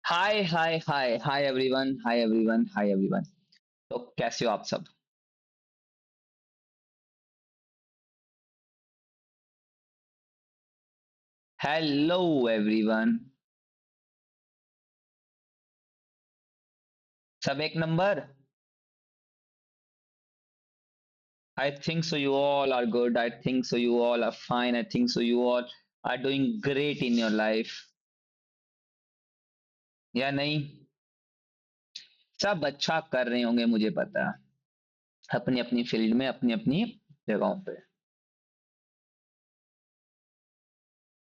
हाय hi hi hi everyone hi everyone hi everyone. तो कैसे हो आप सब? Hello everyone. सब एक नंबर। I think so you all are good, I think so you all are fine, I think so you all are doing great in your life, या नहीं? सब अच्छा कर रहे होंगे, मुझे पता है, अपनी अपनी फील्ड में, अपनी अपनी जगहों पे।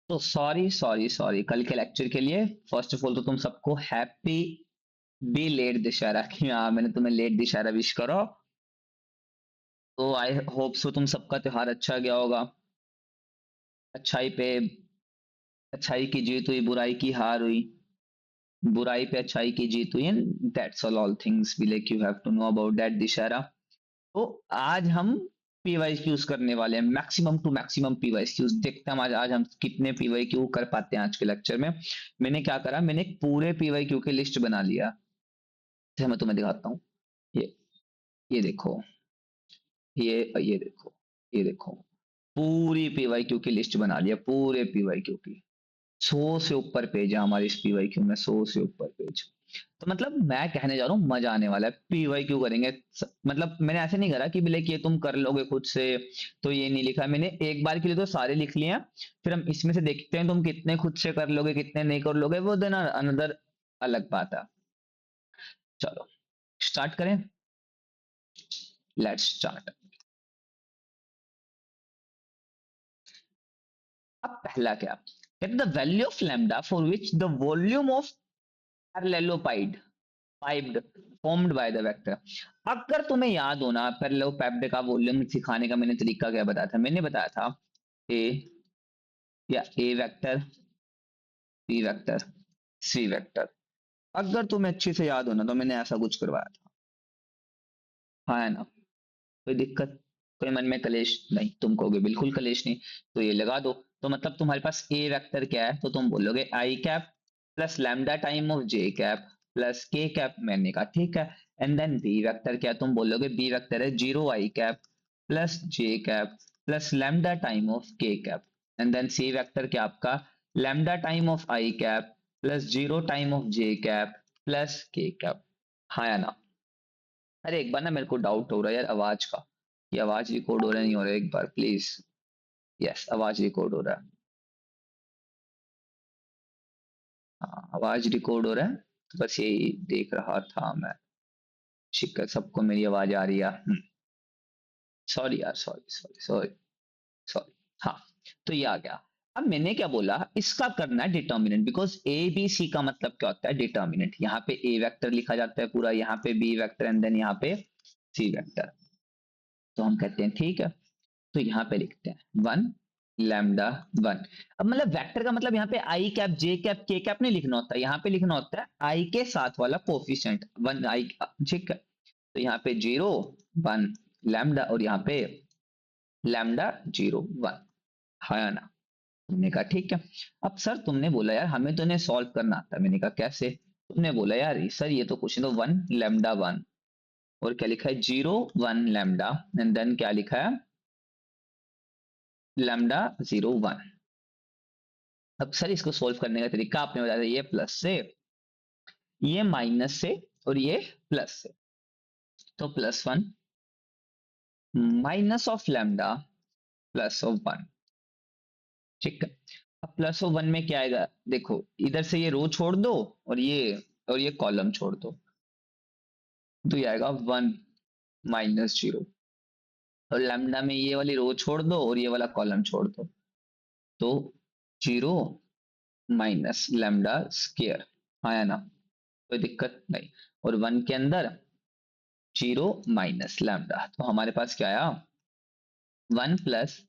तो सॉरी सॉरी सॉरी कल के लेक्चर के लिए। फर्स्ट ऑफ ऑल तो तुम सबको हैप्पी बी लेट दशहरा की, हाँ मैंने तुम्हें लेट दशहरा विश करो। तो आई होप सो तुम सबका त्योहार अच्छा गया होगा। अच्छाई पे अच्छाई की जीत हुई, बुराई की हार हुई, बुराई पे अच्छाई की जीत हुई, and that's all things we like you have to know about that Dussehra. तो आज हम पीवाई क्यूज करने वाले हैं, maximum to maximum PY Qs. देखते हैं आज हम कितने पीवाई क्यू कर पाते हैं आज के लेक्चर में। मैंने क्या करा, मैंने एक पूरे पीवाई क्यू की लिस्ट बना लिया। जैसे मैं तुम्हें दिखाता हूँ। ये ये देखो, ये देखो, ये देखो, पूरी पीवाई क्यू की लिस्ट बना लिया, पूरे पीवाई क्यू की। 100 से ऊपर पेज है हमारे इस पीवाई क्यू में, 100 से ऊपर पेज। तो मतलब मैं कहने जा रहा हूँ मजा आने वाला है, पीवाई क्यू करेंगे। मतलब मैंने ऐसे नहीं करा कि बोले कि ये तुम कर लोगे खुद से, तो ये नहीं लिखा मैंने, एक बार के लिए तो सारे लिख लिए हैं। फिर हम इसमें से देखते हैं तुम कितने खुद से कर लोगे, कितने नहीं कर लोगे, वो देना अनदर अलग बात है। चलो स्टार्ट करें, लेट्स स्टार्ट। अब पहला क्या, कहते the value of lambda for which the volume of parallelepiped formed by the vector. अगर तुम्हें याद हो ना, पैरेललोपाइड का वॉल्यूम सिखाने का मैंने तरीका क्या बताया था, मैंने बताया था ए, या ए vector, b vector, c vector. अगर तुम्हें अच्छे से याद हो ना, तो मैंने ऐसा कुछ करवाया था, हाँ है ना? कोई दिक्कत, कोई मन में कलेश नहीं? तुम कहोगे बिल्कुल कलेश नहीं, तो ये लगा दो। तो मतलब तुम्हारे पास ए वेक्टर क्या है, तो तुम बोलोगे i cap plus lambda time of j cap plus k cap, मैंने कहा ठीक है। एंड देन बी वेक्टर क्या है, तुम बोलोगे बी वेक्टर है zero i cap plus j cap plus lambda time of k cap. And then c vector क्या आपका, lambda time of i cap plus zero time of j cap plus k cap, हाँ या ना? अरे एक बार ना मेरे को डाउट हो रहा है यार आवाज का, ये आवाज रिकॉर्ड हो रहा है नहीं हो रहा है, एक बार प्लीज। यस आवाज रिकॉर्ड हो रहा है, हाँ आवाज रिकॉर्ड हो रहा है। तो बस यही देख रहा था मैं, शिक्का सबको मेरी आवाज आ रही है? सॉरी यार, सॉरी सॉरी सॉरी सॉरी। हाँ, तो ये आ गया। अब मैंने क्या बोला, इसका करना है determinant, because A B C का मतलब क्या होता है डिटर्मिनेंट। यहाँ पे ए वेक्टर लिखा जाता है पूरा, यहाँ पे बी वेक्टर, एंड देन यहाँ पे सी वेक्टर। तो हम कहते हैं ठीक है, तो यहाँ पे लिखते हैं वन लैम्डा वन। अब मतलब वेक्टर का मतलब यहाँ पे आई कैप जे कैप के कैप नहीं लिखना होता, यहाँ पे लिखना होता है आई के साथ वाला कोफिशिएंट वन आई, ठीक है? तो यहाँ पे जीरो वन लैम्डा, और यहाँ पे लैम्डा जीरो वन, हाँ या ना? तुमने कहा ठीक है। अब सर तुमने बोला यार हमें तो इन्हें सॉल्व करना आता है, मैंने कहा कैसे? तुमने बोला यार सर ये तो क्वेश्चन तो वन लैम्डा वन, और क्या लिखा है zero one lambda, and then क्या लिखा है लैम्डा जीरो वन। अब सर इसको सोल्व करने का तरीका आपने बताया था, ये प्लस से, ये माइनस से, और ये प्लस से। तो plus one minus of lambda plus of one, ठीक है? अब प्लस ऑफ वन में क्या आएगा, देखो इधर से ये रो छोड़ दो, और ये कॉलम छोड़ दो, तो ये आएगा वन माइनस जीरो। और लैम्डा में ये वाली रो छोड़ दो और ये वाला कॉलम छोड़ दो, तो जीरो माइनस लैम्डा स्केयर, हाँ या ना? कोई दिक्कत नहीं। और वन के अंदर जीरो माइनस लैम्डा, तो हमारे पास क्या आया, one plus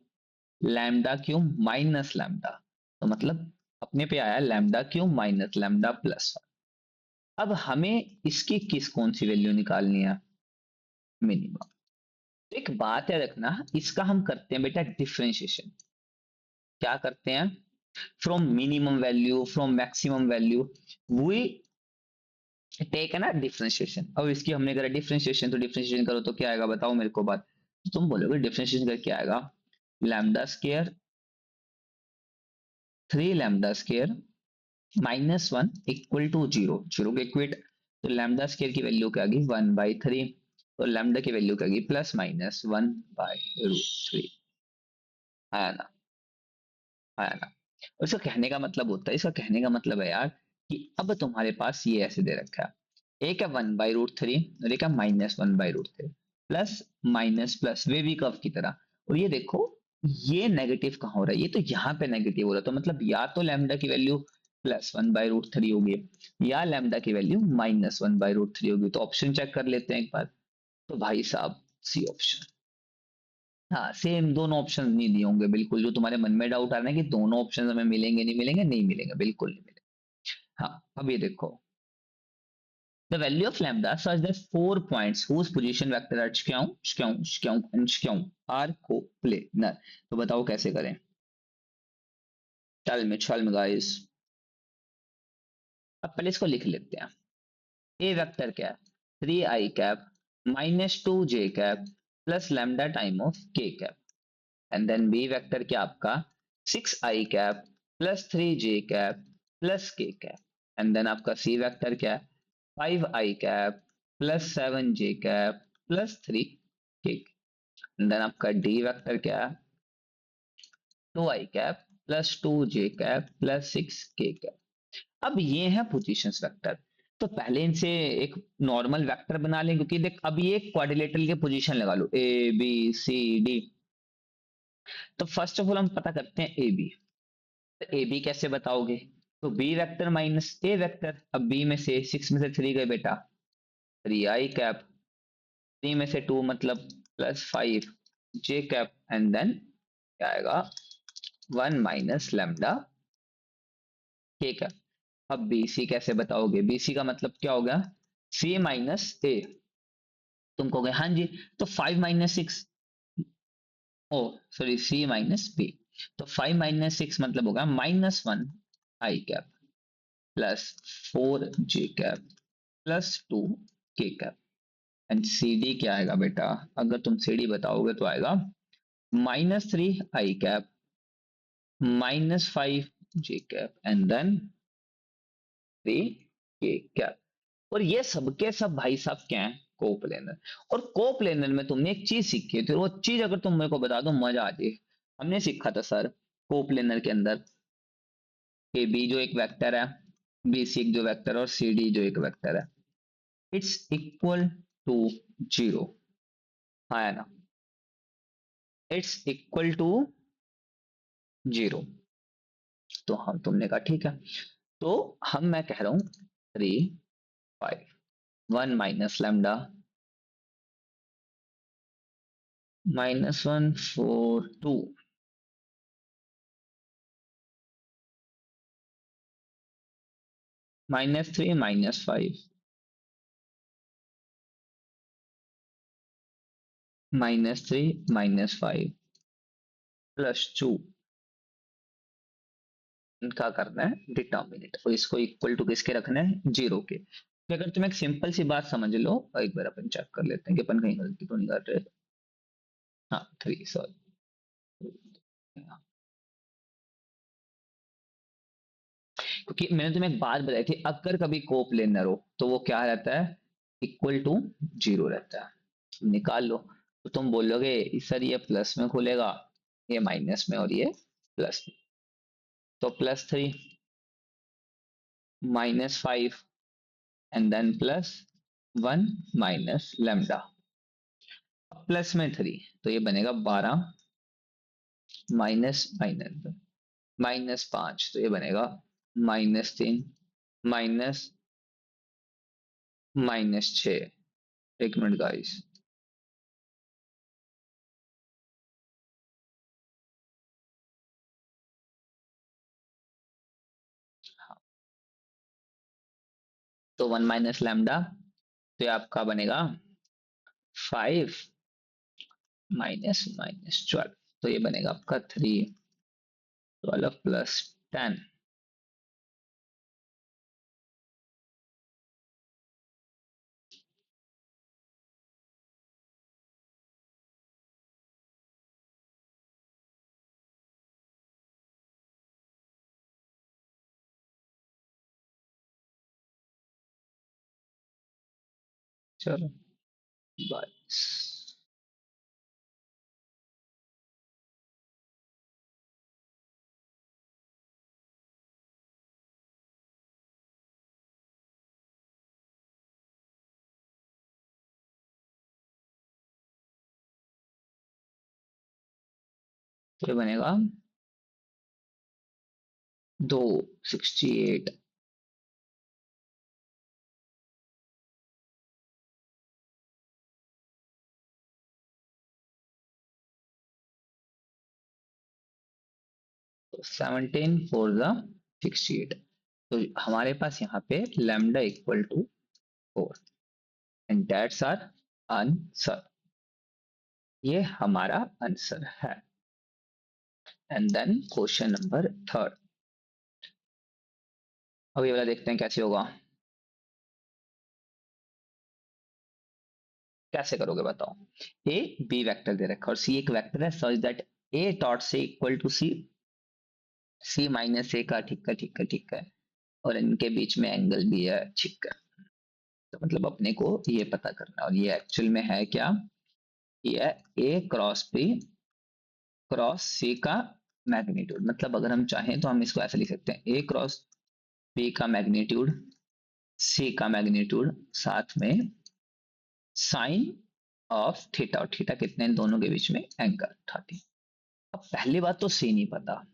lambda cube minus lambda. तो मतलब अपने पे आया lambda cube minus lambda plus one. अब हमें इसकी कौन सी वैल्यू निकालनी है, मिनिमम। तो एक बात है रखना, इसका हम करते हैं बेटा डिफरेंशिएशन। क्या करते हैं, from minimum value from maximum value, we take है ना डिफरेंशिएशन। अब इसकी हमने करा डिफरेंशिएशन, तो डिफरेंशिएशन करो तो क्या आएगा बताओ मेरे को बात। तुम बोलोगे डिफरेंशिएशन करके क्या आएगा, lambda square 3 lambda square -1 equal to zero, zero के इक्वेट। तो लैम्डा स्केयर की वैल्यू क्या आ गई 1/3, तो लैम्डा की वैल्यू क्या आ गई +(-1/√3). आया ना, आया ना। और इसका कहने का मतलब होता है, इसका कहने का मतलब है यार कि अब तुम्हारे पास ये ऐसे दे रखा है, एक है 1/√3 और एक है -1/√3, plus minus plus wavy curve की तरह। और ये देखो ये नेगेटिव कहाँ हो रहा है, ये तो यहाँ पे नेगेटिव हो रहा है, तो मतलब या तो लैम्डा की वैल्यू +1/√3 होगी या लैम्डा की वैल्यू -1/√3 होगी। तो ऑप्शन चेक कर लेते हैं एक बार। तो भाई साहब सी ऑप्शन, हाँ सेम दोनों ऑप्शन नहीं दिए होंगे बिल्कुल, जो तुम्हारे मन में डाउट आ रहा है कि दोनों ऑप्शन हमें मिलेंगे नहीं मिलेंगे, नहीं मिलेंगे, बिल्कुल नहीं मिलेंगे। हाँ अब ये देखो, the value of lambda such that 4 points whose position vector are skyew skyew skyew and skyew are coplanar। तो बताओ कैसे करें, tell me guys। अब पहले इसको लिख लेते हैं। ए वेक्टर क्या है 3 i cap -2 j cap plus lambda time of k cap, and then B vector क्या आपका 6 i cap +3 j cap plus k cap, and then आपका सी वेक्टर क्या है 5 i cap +7 j cap +3 k, and then आपका D vector क्या है 2 i cap +2 j cap +6 k cap. अब ये है पोजीशंस वेक्टर। तो पहले इनसे एक नॉर्मल वेक्टर बना लें, क्योंकि देख अब ये क्वाड्रिलेटरल के पोजीशन लगा लो ए बी सी डी। तो फर्स्ट ऑफ ऑल हम पता करते हैं ए बी। तो ए बी कैसे बताओगे, तो बी वेक्टर माइनस ए वेक्टर। अब बी में से 6 में से 3 गए बेटा 3 i कैप, 3 में से 2 मतलब +5 j कैप, एंड देन क्या आएगा 1 माइनस लैम्डा के कैप। अब बी सी कैसे बताओगे, बी सी का मतलब क्या हो गया सी माइनस ए। तुम कहोगे हाँ जी, तो 5 - 6, oh sorry C minus B. तो 5 - 6 मतलब होगा -1 i cap +4 j cap +2 k cap, and C D क्या आएगा बेटा, अगर तुम सी डी बताओगे तो आएगा -3 i cap -5 j cap and then 3 k cap. और ये सबके सब भाई साहब क्या है कोप्लेनर। और कोप्लेनर में तुमने एक चीज सीखी है, तो वो चीज अगर तुम मेरे को बता दो मजा आ जाए। हमने सीखा था सर कोप्लेनर के अंदर कि बी जो एक वेक्टर है, बी सी एक जो वेक्टर है और सी डी जो एक वेक्टर है, इट्स इक्वल टू जीरो। हाँ है ना, इट्स इक्वल टू जीरो। तो हम तुमने कहा ठीक है। तो हम मैं कह रहा हूं 3 5 1 माइनस लैम्डा -1 4 2 -3 -5 -3 -5 +2, इनका करना है डिटर्मिनेंट और इसको इक्वल टू किसके रखना है जीरो के। तो अगर तुम एक सिंपल सी बात समझ लो, एक बार अपन चेक कर लेते हैं कि अपन कहीं गलती तो नहीं कर रहे। हाँ 3 सॉरी, क्योंकि मैंने तुम्हें एक बात बताई थी अगर कभी कोप्लेनर हो तो वो क्या रहता है इक्वल टू जीरो रहता है। निकाल लो। तो तुम बोलोगे सर ये प्लस में खुलेगा, ये माइनस में और ये प्लस में। तो +3 -5 and then +1 minus lambda plus में 3, तो ये बनेगा 12 माइनस माइनस -5, तो ये बनेगा -3 माइनस -6। एक मिनट गाइस, तो 1 माइनस लैम्डा, तो ये आपका बनेगा 5 माइनस -12, तो ये बनेगा आपका 3 12 + 10 चलो बाय। तो ये बनेगा 268। 17 4 द 68। तो हमारे पास यहाँ पे lambda equal to 4 and that's our answer. ये हमारा आंसर है। And then question number third. अब ये वाला देखते हैं कैसे होगा। कैसे करोगे बताओ। ए बी वेक्टर दे रखा और सी एक वेक्टर है सच दैट ए डॉट से equal to C, C minus A का, ठीक है ठीक है ठीक है, और इनके बीच में एंगल भी है, ठीक है। तो मतलब अपने को ये पता करना है और ये एक्चुअल में है क्या, ये है ए क्रॉस बी क्रॉस सी का मैग्नीट्यूड। मतलब अगर हम चाहें तो हम इसको ऐसे लिख सकते हैं, ए क्रॉस बी का मैग्नीट्यूड, सी का मैग्नीट्यूड, साथ में साइन ऑफ थीटा, और थीटा कितने हैं दोनों के बीच में, एंगल 30। अब पहली बात तो सी नहीं पता,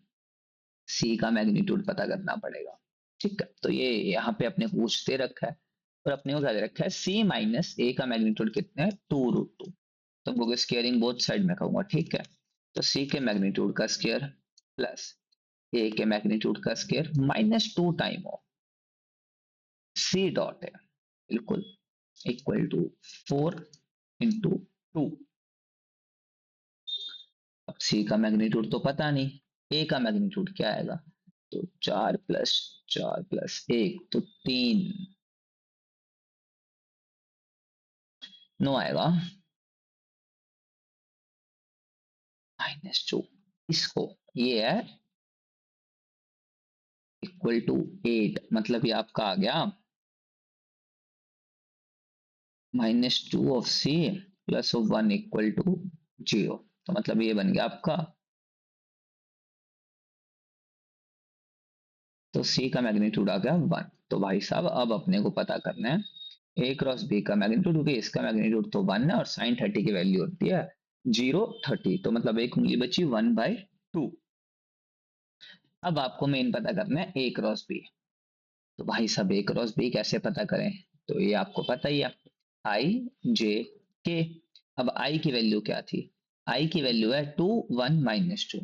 सी का मैग्नीट्यूड पता करना पड़ेगा। ठीक है, तो ये यहाँ पे अपने पूछते रखा है और अपने को क्या दे रखा है, सी माइनस ए का मैग्नीट्यूड कितना है, 2√2। तुमको स्केयरिंग बोथ साइड में कहूंगा, ठीक है। तो सी के मैग्नीट्यूड का स्केयर प्लस ए के मैग्नीट्यूड का square minus 2 time of C dot है, बिल्कुल इक्वल टू 4 into 2। अब सी का मैग्नीट्यूड तो पता नहीं, ए का मैग्नीट्यूड क्या आएगा, तो 4 + 4 + 1 तो 3, 9 आएगा, -2। इसको ये है इक्वल टू 8, मतलब ये आपका आ गया -2 of c +1 इक्वल टू 0। तो मतलब ये बन गया आपका, तो c का मैग्नीट्यूड आ गया 1। तो भाई साहब अब अपने को पता करना है a क्रॉस b का मैग्नीट्यूड, क्योंकि इसका मैग्नीट्यूड तो 1 है और साइन 30 की वैल्यू होती है 0 30, तो मतलब एक उंगली बची 1/2। अब आपको मेन पता करना है a क्रॉस b। तो भाई साहब a क्रॉस b कैसे पता करें, तो ये आपको पता ही है, आई जे के। अब i की वैल्यू क्या थी, i की वैल्यू है 2 1 -2,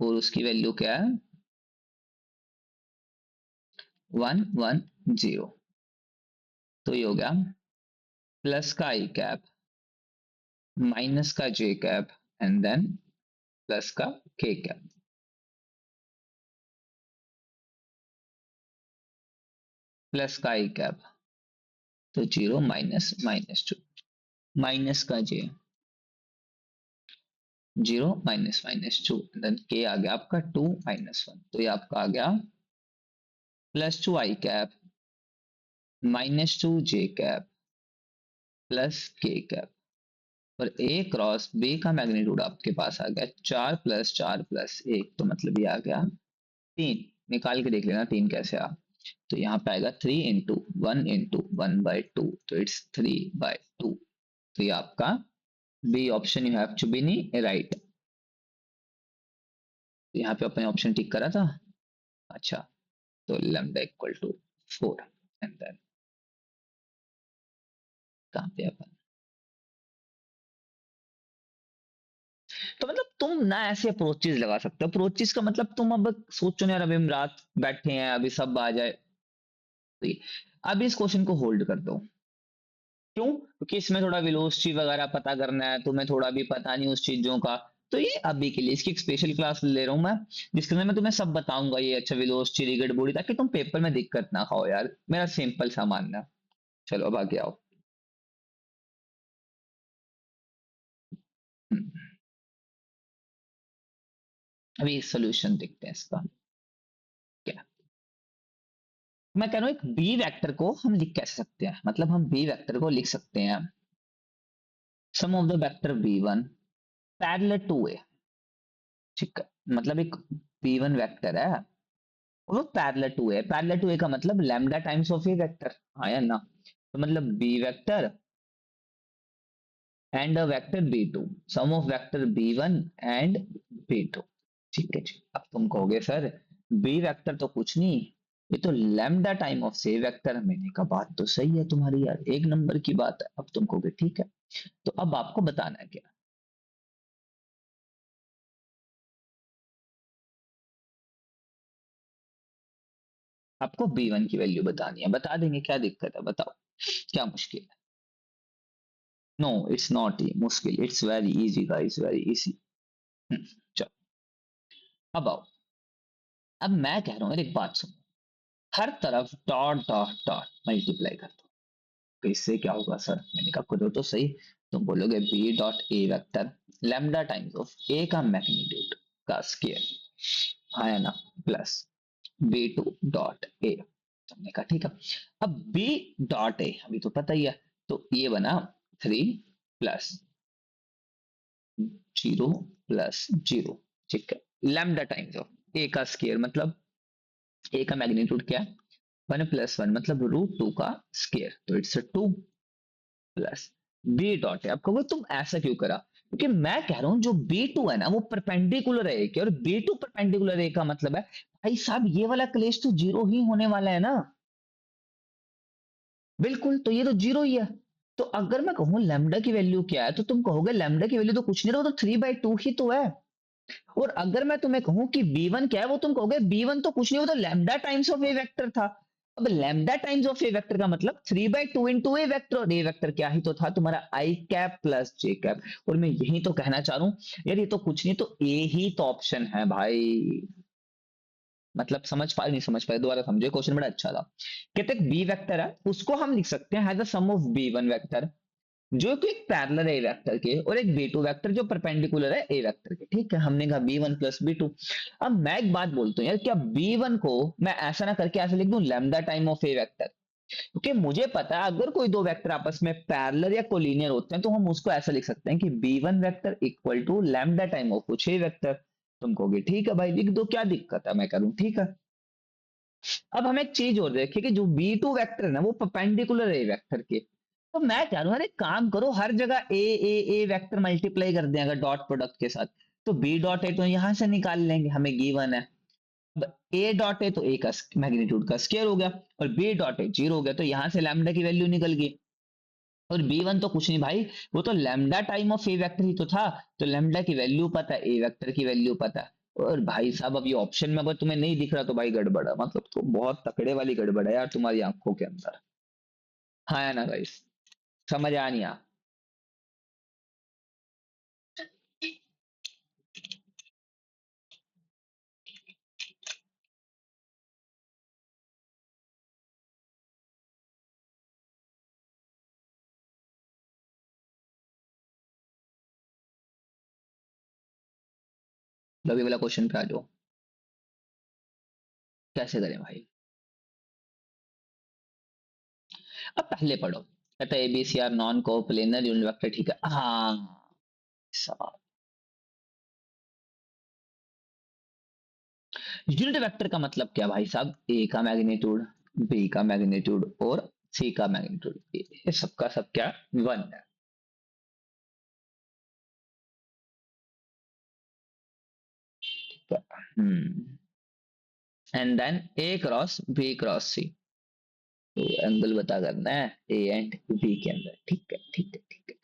और उसकी वैल्यू क्या है 1 1 0। तो ये हो गया प्लस का आई कैप माइनस का जे कैप एंड देन प्लस का के कैप। प्लस का आई कैप तो 0 -2 माइनस का जे 0 -2 देन के आ गया आपका 2 -1, तो ये आपका आ गया +2 आई कैप -2 जे कैप प्लस के कैप। और ए क्रॉस बी का मैग्नीट्यूड आपके पास आ गया 4 + 4 + 1, तो मतलब ये आ गया 3। निकाल के देख लेना 3 कैसे आ, तो यहाँ पे आएगा 3 × 1 × 1/2, तो इट्स 3/2। तो ये आपका B option you have to be नी राइट। यहाँ पे अपने ऑप्शन टिक करा था। अच्छा, तो lambda equal to 4 and then कहाँ पे अपन, तो मतलब तुम ना ऐसे अप्रोचेस लगा सकते हो। अप्रोचेस का मतलब तुम अब सोचो ना यार, अभी हम रात बैठे हैं, अभी सब आ जाए, तो अब इस क्वेश्चन को होल्ड कर दो। क्यों, क्योंकि इसमें थोड़ा वेलोसिटी वगैरह पता करना है, तुम्हें थोड़ा भी पता नहीं उस चीजों का। तो ये अभी के लिए इसकी एक स्पेशल क्लास ले रहा हूँ मैं, जिसके अंदर मैं तुम्हें सब बताऊंगा ये, अच्छा वेलोसिटी रिगड बॉडी, ताकि तुम पेपर में दिक्कत ना खाओ यार, मेरा सिंपल सा मानना है। चलो अब आगे आओ। हम्म, अभी सोल्यूशन देखते हैं इसका क्या। मैं कह रहा हूं एक बी वेक्टर को हम लिख कैसे सकते हैं, मतलब हम बी वेक्टर को लिख सकते हैं sum of the vector b1 parallel to a, ठीक है, मतलब एक b1 वेक्टर है और वो parallel to a, parallel to a का मतलब lambda times of A vector, हाँ या ना, तो मतलब b vector and a vector b2, sum of vector b1 and b2, ठीक है जी। अब तुम कहोगे सर बी वेक्टर तो कुछ नहीं, ये तो लैम्डा टाइम ऑफ से वेक्टर, मैंने कहा बात तो सही है तुम्हारी यार, एक नंबर की बात है। अब तुम कहोगे ठीक है, तो अब आपको बताना है क्या, आपको b1 की वैल्यू बतानी है, बता देंगे, क्या दिक्कत है बताओ, क्या मुश्किल है? नो इट्स नॉट मुश्किल, it's very easy guys, very easy. चलो अब आओ, अब मैं कह रहा हूँ यार एक बात सुनो, हर तरफ डॉट डॉट डॉट मल्टीप्लाई कर दो, तो इससे क्या होगा सर, मैंने कहा करो तो सही, तुम बोलोगे b dot a vector lambda times of a का मैग्नीट्यूड का स्केयर, हाँ है ना, plus b two dot a, हमने कहा ठीक है। अब बी डॉट ए अभी तो पता ही है, तो ये बना 3 प्लस 0 प्लस 0, ठीक है, लैम्डा टाइम्स ऑफ ए का स्केयर, मतलब ए का मैग्नीट्यूड क्या है, 1 प्लस 1 मतलब √2 का स्केयर, तो इट्स 2 प्लस बी डॉट है। अब कहोगे तुम ऐसा क्यों करा, क्योंकि मैं कह रहा हूं जो B2 है ना वो परपेंडिकुलर है कि, और B2 परपेंडिकुलर है का मतलब है भाई साहब ये वाला क्लेश तो जीरो ही होने वाला है ना, बिल्कुल, तो ये तो जीरो ही है। तो अगर मैं कहूं लैम्डा की वैल्यू क्या है, तो तुम कहोगे लैम्डा की वैल्यू तो कुछ नहीं रहा, वो तो 3/2 ही तो है। और अगर मैं तुम्हें कहूं कि b1 क्या है, वो तुम कहोगे b1 तो कुछ नहीं, वो तो lambda times of A vector था। अब lambda times of A vector का मतलब 3/2 इंटू ए वेक्टर, और ए वेक्टर क्या ही तो था तुम्हारा आई कैप प्लस जे कैप, और मैं यही तो कहना चाह रहा हूं यार, ये तो कुछ नहीं, तो ए ही तो ऑप्शन है भाई, मतलब समझ पाए नहीं समझ पाए, दोबारा समझो, क्वेश्चन बड़ा अच्छा था। कहते हैं बी वेक्टर है, उसको हम लिख सकते हैं as a sum of b1 vector जो कि एक पैरेलल है ए वेक्टर के, और एक बी टू वेक्टर जो परपेंडिकुलर है ए वेक्टर के, ठीक है, हमने कहा बी1 प्लस बी2। अब मैं एक बात बोलता हूँ यार, क्या बी1 को मैं ऐसा ना करके ऐसे लिख दूं lambda time of A vector, क्योंकि मुझे पता है अगर कोई दो वेक्टर आपस में पैरेलल या कोलिनियर होते हैं तो हम उसको ऐसा लिख सकते हैं कि B one vector equal to lambda time of कुछ ए वेक्टर। तुम कहोगे ठीक है भाई लिख दो, क्या दिक्कत है, मैं करूं ठीक है। अब हम एक चीज और देखें कि जो B2 वेक्टर है ना वो परपेंडिकुलर है वेक्टर के, तो मैं कह रहा हूं अरे काम करो हर जगह ए वेक्टर मल्टीप्लाई कर दें अगर डॉट प्रोडक्ट के साथ, तो बी डॉट ए तो यहां से निकाल लेंगे, हमें गिवन है। अब ए डॉट ए तो ए का मैग्नीट्यूड का स्क्वायर हो गया, और बी डॉट ए 0 हो गया, तो यहां से लैम्डा की वैल्यू निकल गई। और B1 तो कुछ नहीं भाई, वो तो lambda time of A vector ही तो था, तो लैम्डा की वैल्यू पता है, ए वेक्टर की वैल्यू पता है। और भाई साहब अब ये ऑप्शन में अगर तुम्हें नहीं दिख रहा तो भाई गड़बड़ है, मतलब तो बहुत तकड़े वाली गड़बड़ है यार तुम्हारी आंखों के अंदर, हाँ या ना गाइस, समझ आ नहीं आ, अभी वाला क्वेश्चन पे आ जाओ, कैसे करें भाई। अब पहले पढ़ो, कहता है ABC are non coplanar unit vector, ठीक है, हाँ साहब, यूनिट वेक्टर का मतलब क्या भाई साहब, ए का मैग्नीट्यूड, बी का मैग्नीट्यूड और सी का मैग्नीट्यूड, ये सबका सब क्या 1 है। Hmm, and then a cross b cross c, तो एंगल बता करना है ए एंड बी के अंदर, ठीक है ठीक है ठीक है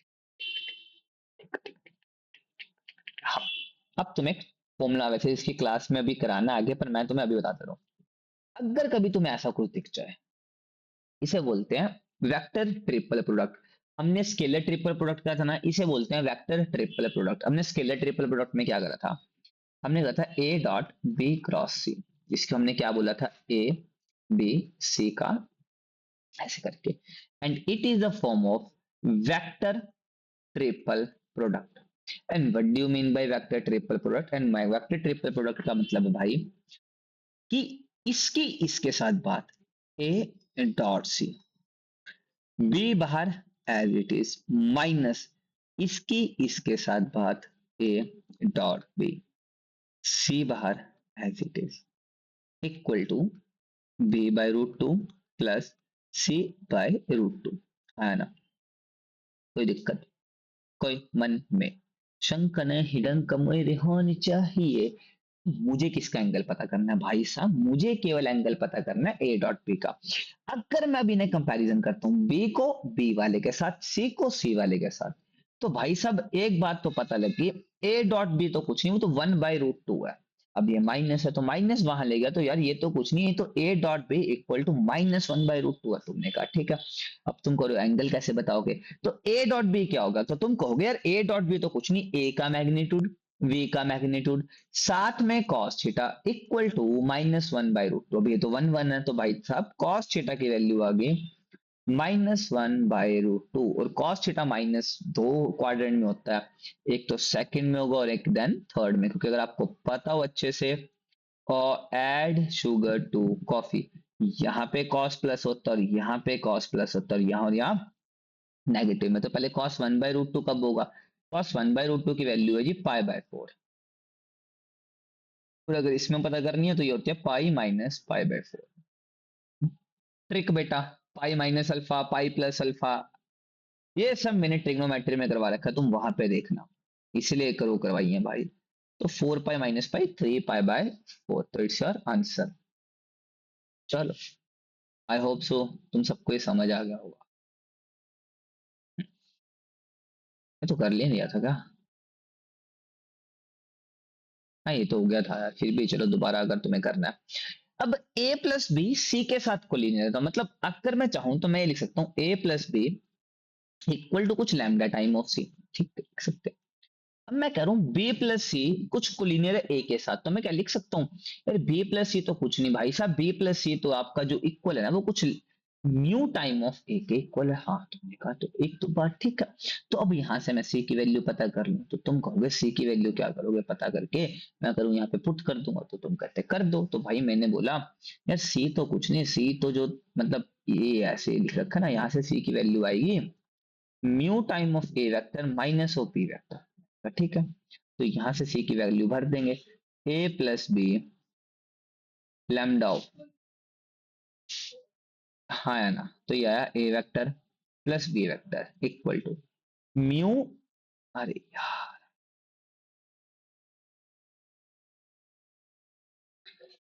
ठीक है। हाँ, अब तुम्हें फॉर्मूला वैसे इसकी क्लास में अभी कराना आगे, पर मैं तुम्हें अभी बता दे रहा हूँ, अगर कभी तुम्हें ऐसा कुछ दिख जाए, इसे बोलते हैं वेक्टर ट्रिपल प्रोडक्ट। हमने स्केलर ट्रिपल प्रोडक्ट करा था ना, इसे बोलते हैं वेक्टर ट्रिपल प्रोडक्ट। हमने स्केलर ट्रिपल प्रोडक्ट में क्या करा था, हमने कहा था ए डॉट बी क्रॉस सी, जिसको हमने क्या बोला था, ए बी सी का ऐसे करके, and it is the form of vector triple product. And what do you mean by vector triple product, and my vector triple product का मतलब है भाई कि इसकी इसके साथ बात, ए डॉट सी, बी बाहर एज इट इज, माइनस इसकी इसके साथ बात ए डॉट बी, सी बाहर as it is, equal to B by root two plus C by root two, है ना? कोई दिक्कत, कोई मन में शंका नहीं, हिडन मेरे होनी चाहिए। मुझे किसका एंगल पता करना है भाई साहब? मुझे केवल एंगल पता करना है ए डॉट बी का। अगर मैं अभी इन्हें कंपैरिजन करता हूं, बी को बी वाले के साथ, सी को सी वाले के साथ, तो भाई साहब एक बात तो पता लगी, ए डॉट बी तो कुछ नहीं, वो तो 1/√2 है। अब ये माइनस है तो माइनस वहां ले गया, तो यार ये तो कुछ नहीं है, तो A dot B equal to -1/√2 है, तुमने कहा ठीक है। अब तुम करो एंगल कैसे बताओगे? तो ए डॉट बी क्या होगा? तो तुम कहोगे यार ए डॉट बी तो कुछ नहीं, ए का मैग्नीट्यूड, वी का मैग्नीट्यूड, साथ में कॉस थीटा इक्वल टू -1/√2। अब ये तो 1 1 है, तो भाई साहब कॉस थीटा की वैल्यू आ गई -1/√2, और कॉस थीटा माइनस दो क्वाड्रेंट में होता है, एक तो सेकंड में होगा और एक देन थर्ड में, क्योंकि अगर आपको पता हो अच्छे से, और ऐड शुगर टू कॉफी, यहाँ पे कॉस प्लस होता है और यहाँ पे कॉस प्लस होता है, और यहाँ नेगेटिव में, तो पहले cos 1/√2 कब होगा? cos 1/√2 की वैल्यू है जी π/4, और अगर इसमें पता करनी है तो ये होती है पाई माइनस π/4। ट्रिक बेटा, pi minus alpha, pi plus alpha, ये सब मैंने ट्रिग्नोमेट्री में करवा रखा है, तुम वहां पे देखना, इसलिए करो करवाई है भाई। तो 4π माइनस पाई 3π/4, तो इट्स योर आंसर। चलो, आई होप सो तुम सबको ये समझ आ गया होगा। मैं तो कर लिया था क्या? हाँ ये तो हो गया था यार, फिर भी चलो दोबारा अगर तुम्हें करना है। अब a प्लस बी सी के साथ कोलिनियर था, मतलब अगर मैं चाहूं तो मैं ये लिख सकता हूँ a plus B equal to कुछ लैम्डा टाइम ऑफ सी, ठीक है, लिख सकते हैं। अब मैं कह रहा हूँ b प्लस सी कुछ कोलिनियर है a के साथ, तो मैं क्या लिख सकता हूँ? यार b प्लस सी तो कुछ नहीं भाई साहब, b प्लस सी तो आपका जो इक्वल है ना, वो कुछ न्यू टाइम ऑफ a के इक्वल है। हाँ तुमने कहा तो एक तो बात ठीक है। तो अब यहां से मैं c की वैल्यू पता कर लूं, तो तुम कहोगे c की वैल्यू क्या करोगे पता करके? मैं करूँ यहाँ पे पुट कर दूंगा, तो तुम कहते कर दो। तो भाई मैंने बोला यार c तो कुछ नहीं, c तो जो मतलब ये ऐसे लिख रखा है ना, यहाँ से c की वैल्यू आएगी mu time of A vector minus O P vector, ठीक है। तो यहां से सी की वैल्यू भर देंगे, ए प्लस बी लैम्डा, हाँ है ना, तो ये आया a vector plus b vector equal to mu, अरे यार,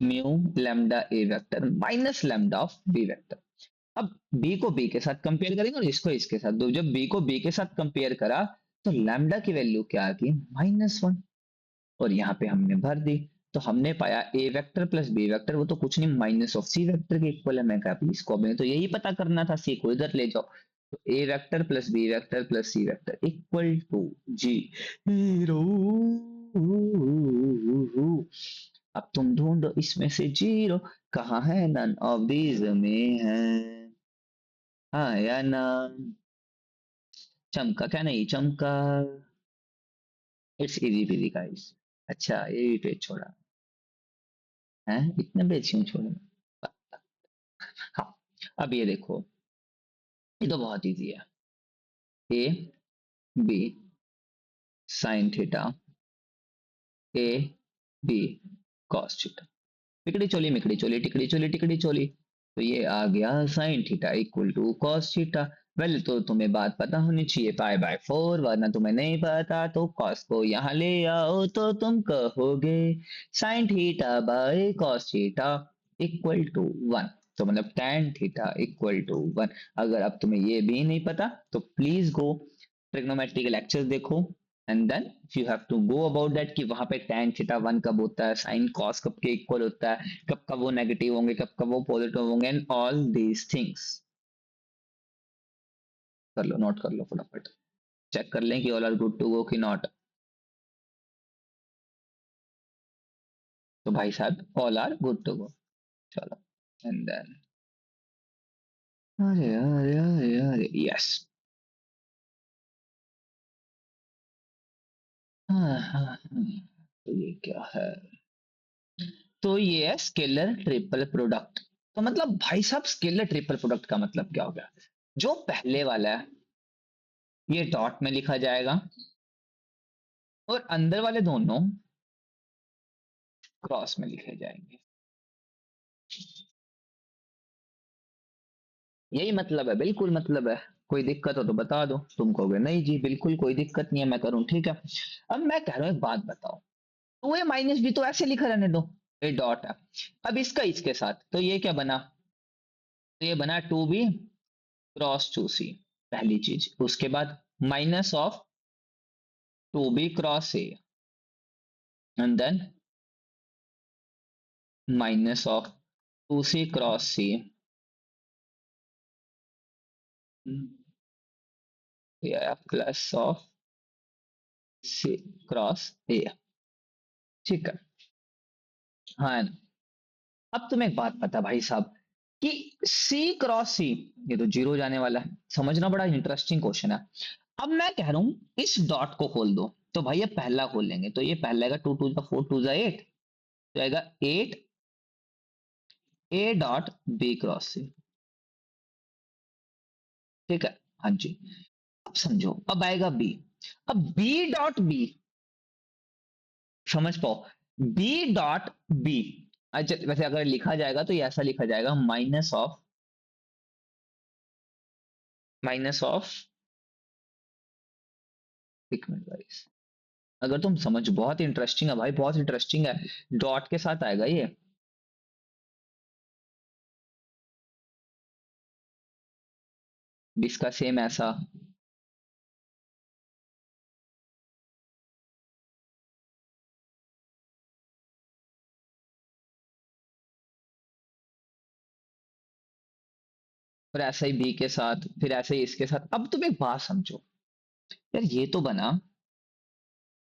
mu lambda a vector minus lambda of b vector. अब बी को बी के साथ कंपेयर करेंगे और इसको इसके साथ, तो जब बी को बी के साथ कंपेयर करा, तो लैम्डा की वैल्यू क्या आ गई? -1, और यहाँ पे हमने भर दी। तो हमने पाया ए वेक्टर प्लस बी वेक्टर, वो तो कुछ नहीं माइनस ऑफ सी वेक्टर के इक्वल है। मैं कहा अभी इसको हमें तो यही पता करना था, सी को इधर ले जाओ, तो a vector plus b vector plus c vector equal to जी जीरो। अब तुम ढूंढो इसमें से जीरो कहाँ है, नन ऑफ दीज में है, हाँ या ना? चमका क्या नहीं चमका? It's easy PG guys. अच्छा ये भी पेज छोड़ा है, इतने पेज क्यों छोड़े? हाँ, अब ये देखो, ये तो बहुत इजी है। A b sine theta, a b cos theta, टिकड़ी चोली मिकड़ी चोली टिकड़ी चोली टिकड़ी चोली, तो ये आ गया sine theta equal to cos theta. पहले तो तुम्हें बात पता होनी चाहिए π/4, वरना तुम्हें नहीं पता तो कॉस को यहाँ ले आओ, तो तुम कहोगे sine theta by cos theta equal to 1, तो मतलब tan थीटा इक्वल टू 1। अगर अब तुम्हें ये भी नहीं पता तो प्लीज गो ट्रिग्नोमेट्री के लेक्चर्स देखो, and then you have to go about that कि वहां पे tan थीटा 1 कब होता है, साइन कॉस कब के इक्वल होता है, कब कब वो नेगेटिव होंगे, कब कब वो पॉजिटिव होंगे, एंड ऑल दीज थिंग्स। कर लो, नोट कर लो फटाफट, चेक कर लें कि all are good to go कि नॉट। तो भाई साहब all are good to go, चलो, एंड देन अरे अरे अरे अरे यस, हाँ हाँ हाँ, तो ये क्या है? तो ये है स्केलर ट्रिपल प्रोडक्ट। तो मतलब भाई साहब स्केलर ट्रिपल प्रोडक्ट का मतलब क्या हो गया? जो पहले वाला है ये डॉट में लिखा जाएगा और अंदर वाले दोनों क्रॉस में लिखे जाएंगे। यही मतलब है, बिल्कुल मतलब है। कोई दिक्कत हो तो बता दो। तुम कहोगे नहीं जी बिल्कुल कोई दिक्कत नहीं है, मैं करूं, ठीक है। अब मैं कह रहा हूं एक बात बताओ, टू ए माइनस बी तो ऐसे लिखा रहने दो, ये डॉट है। अब इसका इसके साथ तो ये क्या बना? तो ये बना two B cross two C, पहली चीज। उसके बाद minus of two B cross A and then minus of two C cross C, plus of C cross A. ठीक है, हाँ। अब तुम्हें एक बात पता भाई साहब कि सी क्रॉस सी ये तो जीरो जाने वाला है, समझना बड़ा इंटरेस्टिंग क्वेश्चन है। अब मैं कह रहा हूं इस डॉट को खोल दो, तो भाई ये पहला खोल लेंगे तो ये पहला आएगा, टू टू जा फोर टू जा एट, तो आएगा eight a dot b cross c. ठीक है, हाँ जी। अब समझो, अब आएगा बी। अब बी डॉट बी, समझ पाओ, बी डॉट बी। अच्छा वैसे अगर लिखा जाएगा तो ये ऐसा लिखा जाएगा, माइनस ऑफ, एक मिनट गाइस, अगर तुम समझ, बहुत इंटरेस्टिंग है भाई, बहुत इंटरेस्टिंग है। डॉट के साथ आएगा ये, इसका सेम ऐसा, और ऐसा ही बी के साथ, फिर ऐसे ही इसके साथ। अब तुम एक बात समझो यार, ये तो बना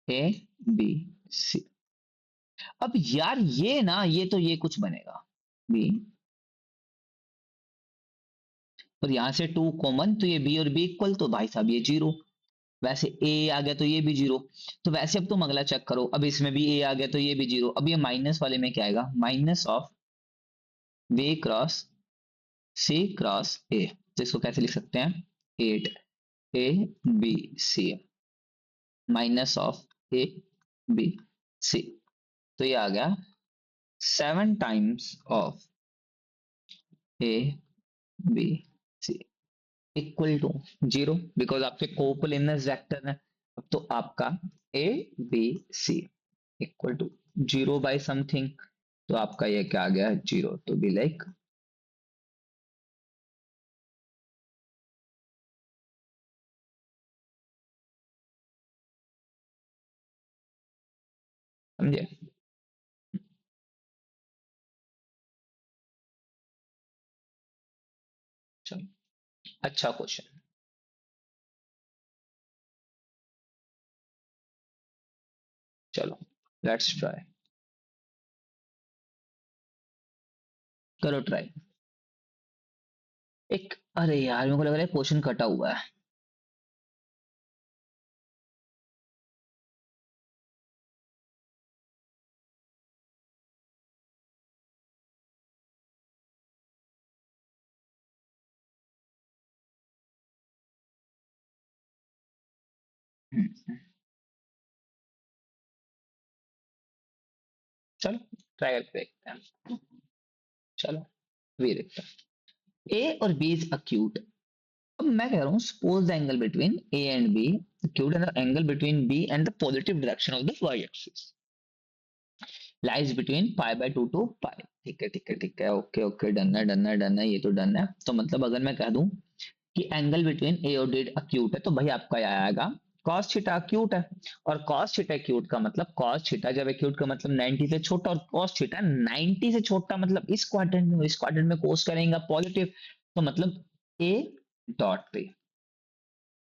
ए बी सी। अब यार ये ना, ये तो ये कुछ बनेगा बी, और यहां से टू कॉमन तो ये बी और बी इक्वल, तो भाई साहब ये जीरो। वैसे ए आ गया तो ये भी जीरो। तो वैसे अब तुम अगला चेक करो, अब इसमें भी ए आ गया तो ये भी जीरो। अब ये माइनस वाले में क्या आएगा? Minus of B cross C cross A. तो इसको कैसे लिख सकते हैं? Eight A B C minus of A B C. तो ये आ गया seven times of A B C equal to zero, because आपके कोप्लेनस वेक्टर है। अब तो आपका A B C equal to zero by something, तो आपका ये क्या आ गया? जीरो। तो बी लाइक, समझे? चलो, अच्छा क्वेश्चन। चलो लेट्स ट्राई, करो ट्राई। एक, अरे यार मेरे को लग रहा है क्वेश्चन कटा हुआ है। चलो ट्राई करके देखते हैं। चलो वी देखते हैं, ए और बी इज अक्यूट। अब मैं कह रहा हूँ suppose the angle between a and b acute and the angle between b and the positive direction of the Y axis lies between pi by two to pi. ठीक है ठीक है ठीक है, ओके ओके, डन है done है done है, ये तो डन है। तो मतलब अगर मैं कह दूं कि एंगल बिटवीन ए और डी अक्यूट है, तो भाई आपका यह आएगा cos थीटा अक्यूट है। और cos थीटा अक्यूट का मतलब, cos थीटा जब अक्यूट का मतलब 90 से छोटा, और cos थीटा 90 से छोटा मतलब इस क्वाड्रेंट में, इस क्वाड्रेंट में कोस करेंगे पॉजिटिव, तो मतलब ए डॉट पे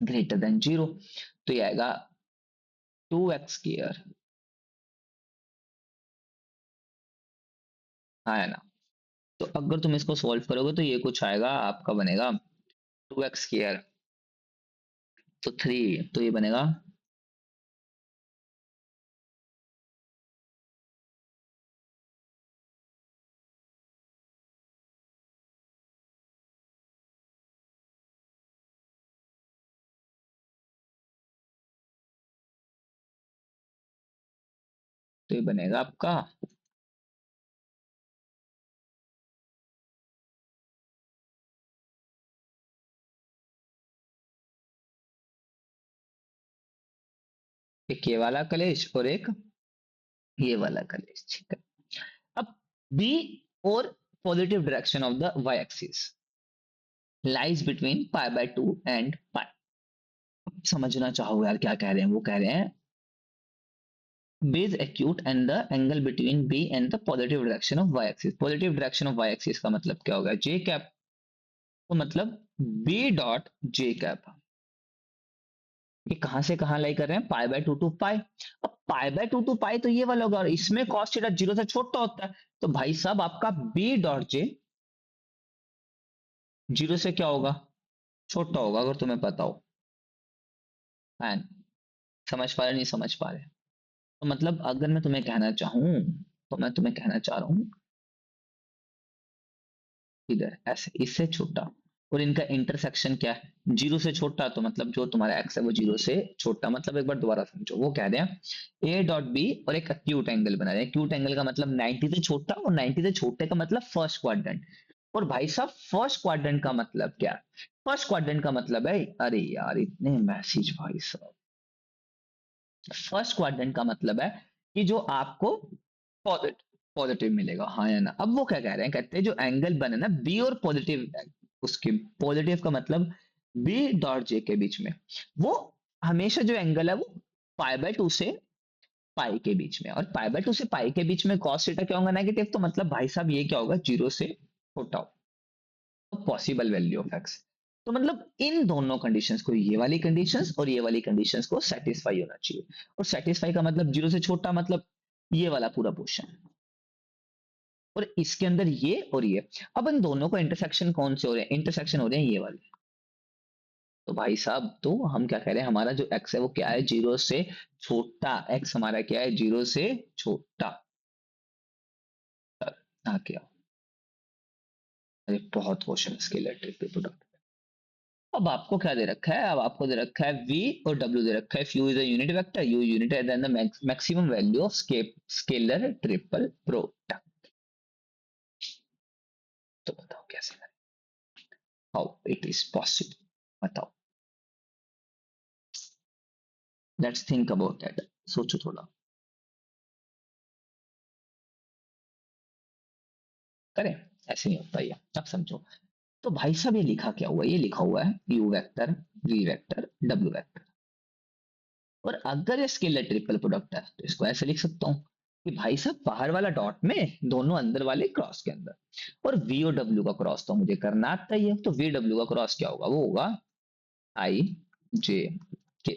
ग्रेटर देन जीरो। तो ये आएगा टू एक्स स्क्वायर, हाँ है ना? तो अगर तुम इसको सॉल्व करोगे तो ये कुछ आएगा, आपका बनेगा टू एक्स स्क्वायर, तो थ्री, तो ये बनेगा तो ये बनेगा आपका एक ये वाला कलेश और एक ये वाला कलेश, ठीक है। अब बी और positive direction of the Y axis lies between pi by 2 and pi. समझना चाहो यार क्या कह रहे हैं, वो कह रहे हैं B is acute and the angle between B and the positive direction of y-axis। positive direction of y-axis का मतलब क्या होगा, j कैप, तो मतलब B डॉट j कैप ये कहां से कहां लाई कर रहे हैं, पाई बाय 2 टू पाई। अब पाई बाय 2 टू पाई तो ये वाला होगा, और इसमें cos थीटा 0 से छोटा होता है, तो भाई साहब आपका B डॉट j 0 से क्या होगा, छोटा होगा, अगर तुम्हें पता हो। फैन समझ पा रहे नहीं समझ पा रहे, तो मतलब अगर मैं तुम्हें कहना चाहूं, तो मैं तुम्हें कहना चाह रहा हूं इधर ऐसे इससे छोटा, और इनका इंटरसेक्शन क्या है, 0 से छोटा, तो मतलब जो तुम्हारा एक्स है वो 0 से छोटा, मतलब एक बार दोबारा समझो, वो कह रहे हैं ए डॉट बी और एक एक्यूट एंगल बना रहे हैं। एक्यूट एंगल का मतलब 90 से छोटा, और 90 से छोटे का मतलब फर्स्ट क्वाड्रेंट। और भाई साहब फर्स्ट क्वाड्रेंट का मतलब क्या है, फर्स्ट क्वाड्रेंट का मतलब है, अरे यार इतने मैसेज भाई साहब, फर्स्ट क्वाड्रेंट का मतलब है कि जो आपको पॉजिटिव पॉजिटिव मिलेगा, हाँ या ना। अब वो क्या कह रहे हैं, कहते हैं जो एंगल बने ना बी और पॉजिटिव, उसके पॉजिटिव का मतलब बी डॉट जे के बीच में, वो हमेशा जो एंगल है वो पाई बाय 2 से पाई के बीच में, और पाई बाय 2 से पाई के बीच में cos थीटा क्या होगा, नेगेटिव, तो मतलब भाई साहब ये क्या होगा, 0 से छोटा हो, पॉसिबल वैल्यू ऑफ एक्स। तो मतलब इन दोनों कंडीशंस को, ये वाली कंडीशंस और ये वाली कंडीशंस को सेटिस्फाई होना चाहिए, और सेटिस्फाई का मतलब 0 से छोटा, मतलब ये वाला पूरा पोर्शन, और इसके अंदर ये और ये। अब इन दोनों को इंटरसेक्शन कौन से हो रहे हैं, इंटरसेक्शन हो रहे हैं ये वाले। तो भाई साहब तो हम क्या कह रहे हैं, हमारा जो एक्स है वो क्या है, 0 से छोटा, एक्स हमारा क्या है, 0 से छोटा। हाँ क्या, अरे बहुत क्वेश्चन इसके रिलेटेड प्रोडक्ट। अब आपको क्या दे रखा है, अब आपको दे रखा है v और w दे रखा है, u is a unit vector, u unit है, then the maximum value of scalar triple product. तो बताओ कैसे करें, हाउ इट इज पॉसिबल, बताओ, लेट्स थिंक अबाउट दैट, सोचो थोड़ा, करें, ऐसे नहीं होता ये, अब समझो। तो भाई साहब ये लिखा क्या हुआ है, ये लिखा हुआ है u vector, v vector, w vector, और अगर ये स्केलर ट्रिपल प्रोडक्ट है तो इसको ऐसे लिख सकता हूँ कि भाई साहब बाहर वाला डॉट में, दोनों अंदर वाले क्रॉस के अंदर, और v और w का क्रॉस तो मुझे करना आता ही है, तो v w का क्रॉस क्या होगा, वो होगा i j k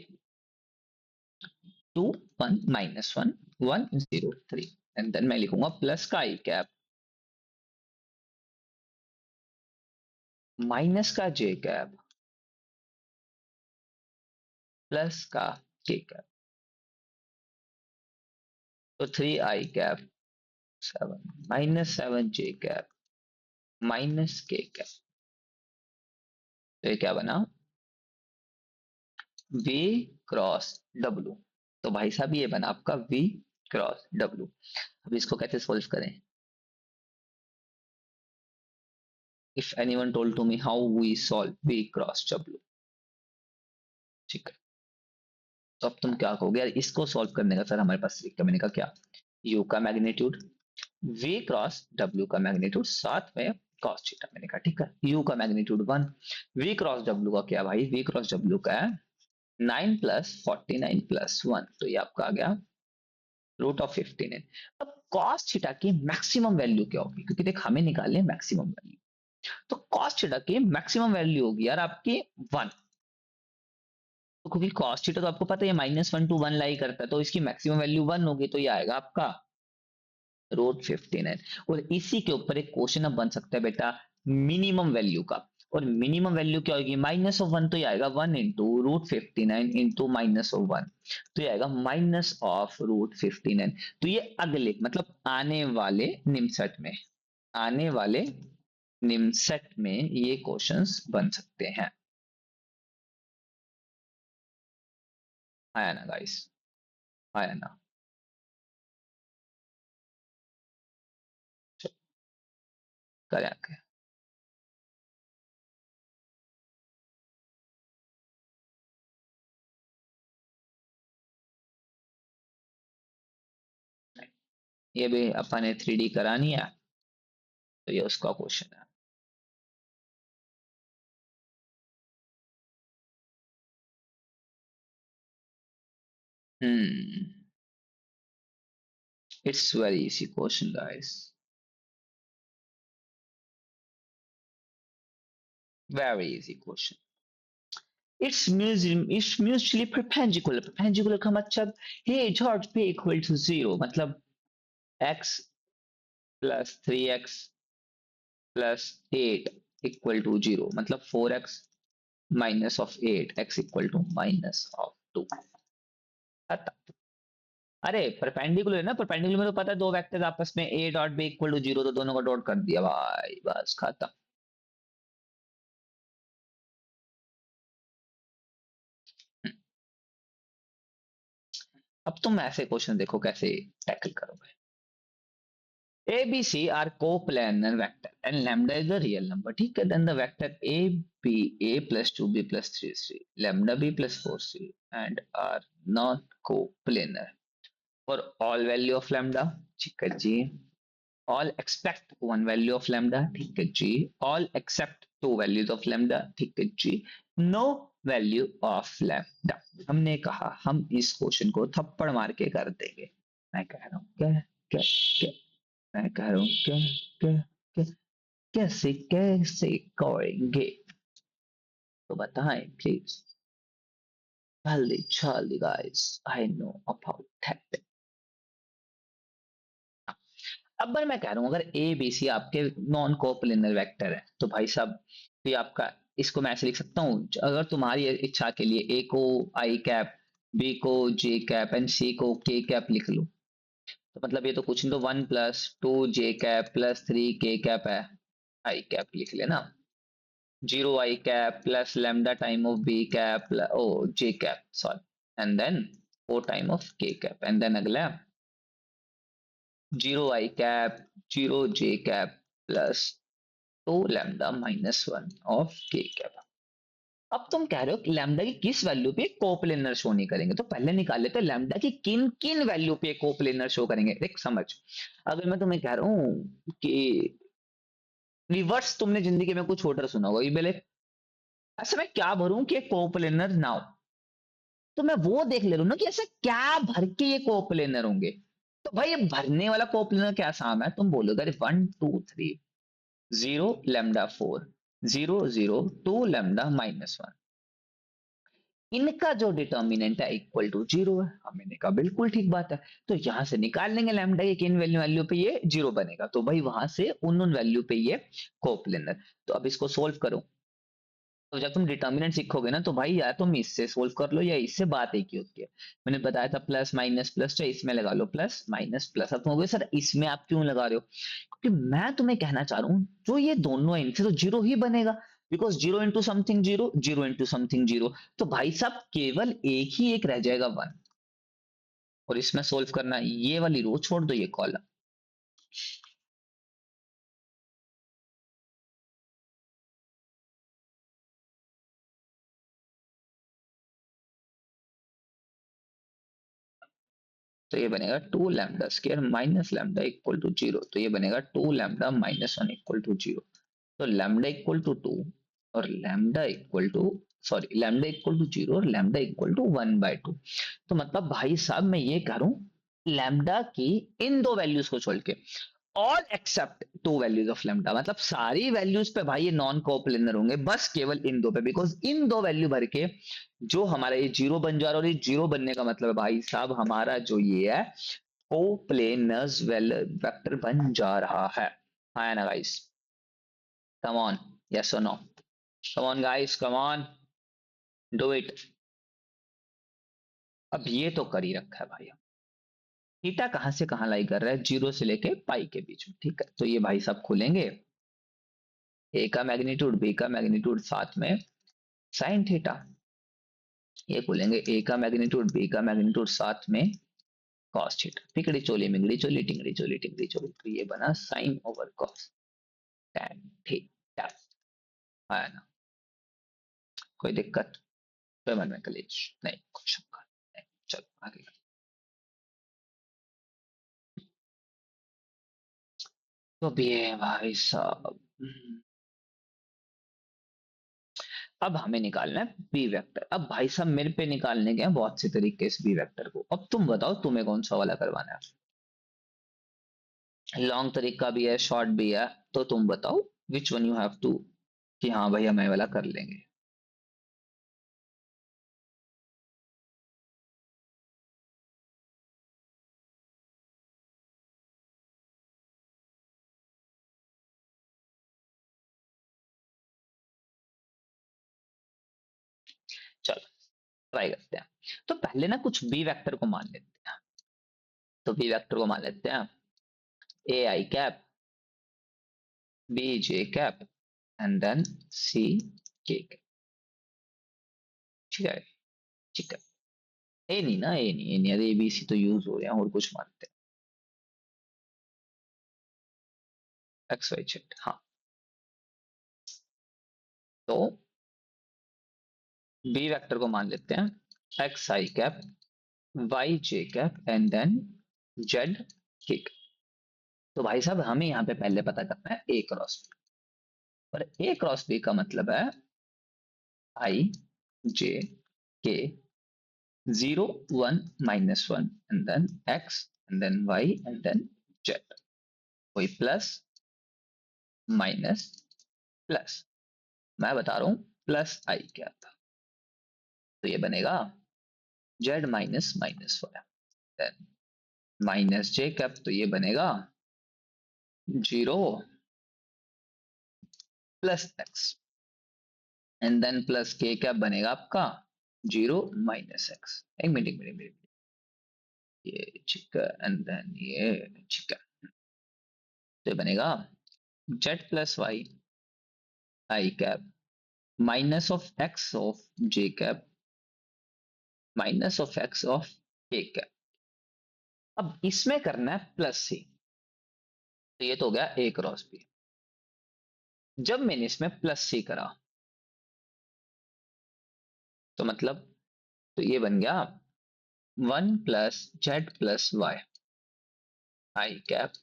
2 1 minus 1 1 0 3, and then मैं लिखूंगा प्लस का i कैप माइनस का j कैप प्लस का k कैप, तो 3 i cap 7 minus 7 j cap minus k cap, तो ये क्या बना, v क्रॉस w। तो भाई साहब ये बना आपका v क्रॉस w। अब इसको कैसे सोल्व करें, if anyone told to me how we solve v cross w, ठीक है। तो अब तुम क्या कहोगे, यार इसको सॉल्व करने का सर हमारे पास तरीका, मैंने कहा क्या, u का मैग्नीट्यूड, v क्रॉस w का मैग्नीट्यूड, साथ में cos थीटा, मैंने कहा ठीक है, u का मैग्नीट्यूड 1, v क्रॉस w का क्या भाई, v क्रॉस w का है 9 प्लस 49 प्लस 1, तो ये आपका आ गया रूट ऑफ 15 है। अब cos थीटा की मैक्सिमम वैल्यू क्या होगी, क्योंकि देख हमें निकालने मैक्सिमम वैल्यू, तो cos थीटा की मैक्सिमम वैल्यू होगी यार आपकी 1, तो क्योंकि cos थीटा तो आपको पता है -1 to 1 लाई करता है, तो इसकी मैक्सिमम वैल्यू 1 होगी, तो ये आएगा आपका रूट 15। और इसी के ऊपर एक क्वेश्चन अब बन सकता है बेटा मिनिमम वैल्यू का, और मिनिमम वैल्यू क्या होगी, -1, तो ये आएगा 1 इंटू रूट 59 इंटू -1, तो ये आएगा -रूट 59। तो ये अगले मतलब आने वाले निमसेट में, आने वाले निमसेट में ये क्वेश्चंस बन सकते हैं, आया ना गाइस, आया ना। करेक्ट। ये भी अपन ने 3D करानी है, तो ये उसका क्वेश्चन है। It's very easy question guys, very easy question. It's mutually perpendicular. Perpendicular का मतलब हे जॉर्ज पे इक्वल टू जीरो, मतलब x plus 3x plus 8 equal to zero, मतलब 4x minus of 8 x equal to minus of 2। अरे perpendicular है ना, परपेंडिकुलर में तो पता है दो वेक्टर आपस में a dot b equal to zero, तो दोनों को डॉट कर दिया भाई, बस खत्म। अब तुम ऐसे क्वेश्चन देखो कैसे टैकल करोगे। A, B, C are coplanar vector and lambda is the real number. ठीक है, then the vector A, B, A plus 2B plus 3 is 3, lambda B plus 4 C and are not coplanar for all value of lambda. ठीक है जी। All except one value of lambda. ठीक है जी। All except two values of lambda. ठीक है जी। No value of lambda. हमने कहा हम इस क्वेश्चन को थप्पड़ मार के कर देंगे। मैं कह रहा हूँ क्या क्या क्या, मैं कह रहा हूँ क्या क्या क्या, कैसे कैसे करेंगे, तो बताएं प्लीज। जल्दी जल्दी guys, I know about that. अब मैं कह रहा हूँ अगर ए बी सी आपके नॉन कोप्लेनर वेक्टर है, तो भाई साहब ये आपका, इसको मैं ऐसे लिख सकता हूँ, अगर तुम्हारी इच्छा के लिए ए को आई कैप, बी को जे कैप एंड सी को के कैप लिख लो, तो मतलब ये तो कुछ नहीं, तो 1 + 2 जे कैप प्लस 3 के कैप है, आई कैप लिख लेना। 0 I cap plus lambda time of B cap, J cap, sorry, and then 4 time of K cap, and then अगला 0 I cap 0 J cap plus 2 lambda -1 of K cap। अब तुम कह रहे हो कि लैम्डा की किस वैल्यू पे कोप्लेनर शो नहीं करेंगे, तो पहले निकाल लेते हैं लैम्डा की किन किन वैल्यू पे कोप्लेनर शो करेंगे। देख समझ, अगर मैं तुम्हें कह रहा हूं कि रिवर्स, तुमने जिंदगी में कुछ छोटा सुना होगा, ये पहले ऐसे मैं क्या भरूं कि कोप्लेनर ना हो, तो मैं वो देख ले रहा हूं ना कि ऐसे क्या भर के ये कोप्लेनर होंगे। तो भाई ये भरने वाला कोप्लेनर क्या साम है, तुम बोलोगे अरे 1 2 3 0 λ 4 0 0 2 λ -1, इनका जो डिटर्मिनेंट है इक्वल टू जीरो है। अब मैंने कहा बिल्कुल ठीक बात है, तो यहां से निकाल लेंगे लैम्डा के किन वैल्यू वैल्यू पे ये जीरो बनेगा, तो भाई वहां से उन उन वैल्यू पे ये कोप्लेनर। तो अब इसको सोल्व करो, तो जब तुम डिटर्मिनेंट सीखोगे ना, तो भाई या तुम इससे सोल्व कर लो या इससे, बात एक ही होती है। मैंने बताया था प्लस माइनस प्लस, तो इसमें लगा लो प्लस माइनस प्लस। अब तुम कहोगे सर इसमें आप क्यों लगा रहे हो, क्योंकि मैं तुम्हें कहना चाह रहा हूँ जो ये दोनों है इनसे तो जीरो ही बनेगा, because zero into something zero, zero into something zero, तो भाई साहब केवल एक ही एक रह जाएगा 1, और इसमें सोल्व करना, ये वाली रो छोड़ दो, ये कॉलम। तो ये बनेगा 2 λ² minus lambda equal to zero, तो ये बनेगा 2 λ -1 इक्वल टू जीरो। तो लैम्डा इक्वल टू 2 और lambda equal to, sorry lambda equal to zero और लैम्डा इक्वल टू 1/2। तो मतलब भाई साहब मैं ये कह रहा हूं लैम्डा की इन दो वैल्यूज को छोड़ के all except to values of lambda, मतलब सारी वैल्यूज पे भाई ये नॉन कोप्लेनर होंगे, बस केवल इन दो पे, बिकॉज इन दो वैल्यू भर के जो हमारा ये जीरो बन जा रहा है, और ये जीरो बनने का मतलब है भाई साहब हमारा जो ये है कोप्लेनर्स वेक्टर बन जा रहा है ना गाइस। कम ऑन, यस और no, come on guys, come on, do it. अब ये तो कर ही रखा है भाई, थीटा कहां से कहां लाई कर रहा है, जीरो से लेके पाई के बीच में, ठीक है। तो ये भाई साहब खुलेंगे, ए का मैग्नीट्यूड बी का मैग्नीट्यूड साथ में साइन थीटा, ये खुलेंगे ए का मैग्नीट्यूड बी का मैग्नीट्यूड साथ में कॉस थीटा, तिकड़ी चोली मिंगड़ी चोली टिंगड़ी चोली टिंगड़ी चोली, तो ये बना sine over cos, tan theta है ना, कोई दिक्कत तो मन में कलेश नहीं, कुछ शंका नहीं, चलो आगे। तो अब ये भाई साहब, अब हमें निकालना है बी वेक्टर। अब भाई साहब मेरे पे निकालने के हैं बहुत से तरीके इस बी वेक्टर को, अब तुम बताओ तुम्हें कौन सा वाला करवाना है। लॉन्ग तरीका भी है, शॉर्ट भी है, तो तुम बताओ which one you have to, कि हाँ भाई हम ये वाला कर लेंगे। चलो ट्राई करते हैं। तो पहले ना कुछ बी वेक्टर को मान लेते हैं। तो बी वेक्टर को मान लेते हैं a i cap, b j cap, and then c k cap. ठीक है, ठीक है। ए नहीं ना, ए नहीं, ए नहीं, अरे ए बी सी तो यूज हो रहे हैं, और कुछ मानते हैं एक्स वाई जेड। हाँ, तो बी वेक्टर को मान लेते हैं X I cap, Y J cap, and then Z K cap. तो भाई साहब हमें यहाँ पे पहले पता करना है ए क्रॉस बी, और ए क्रॉस बी का मतलब है आई जे के, 0 1 -1, and then X, and then Y, and then Z, कोई प्लस माइनस प्लस, मैं बता रहा हूं प्लस आई कैप, तो ये बनेगा z minus minus y, then minus j cap, तो ये बनेगा 0 plus x, and then plus k cap बनेगा आपका 0 माइनस एक्स। एक मिनट, एक मिनट, एक मिनट, ये चिका, एंड देन ये चिका, तो ये बनेगा z plus y i cap minus of x of j cap minus of x of k cap. अब इसमें करना है प्लस सी, तो ये तो हो गया ए क्रॉस बी। जब मैंने इसमें प्लस सी करा, तो मतलब, तो ये बन गया 1 plus Z plus y i cap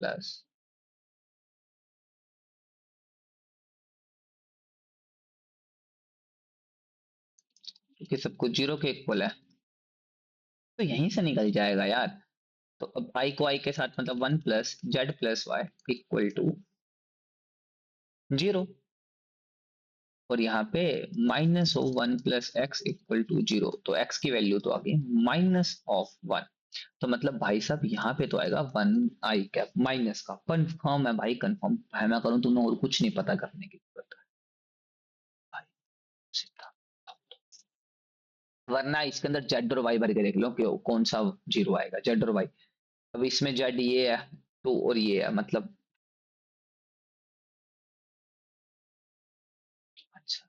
plus, क्योंकि सब कुछ जीरो के इक्वल है, तो यहीं से निकल जाएगा यार। तो अब आई को आई के साथ मतलब 1 plus Z plus Y equal to 0, और यहाँ पे minus of 1 plus X equal to 0, तो एक्स की वैल्यू तो आ गई माइनस ऑफ 1, तो मतलब भाई साहब यहाँ पे तो आएगा 1 आई कैप माइनस का, कंफर्म है भाई, कंफर्म है, मैं करूँ तुम्हें और कुछ नहीं पता करने की जरूरत है भाई, सीधा। वरना इसके अंदर जेड और वाई भर के देख लो कि कौन सा जीरो आएगा, जेड और वाई। अब इसमें जेड ये है, तो और ये है, मतलब अच्छा,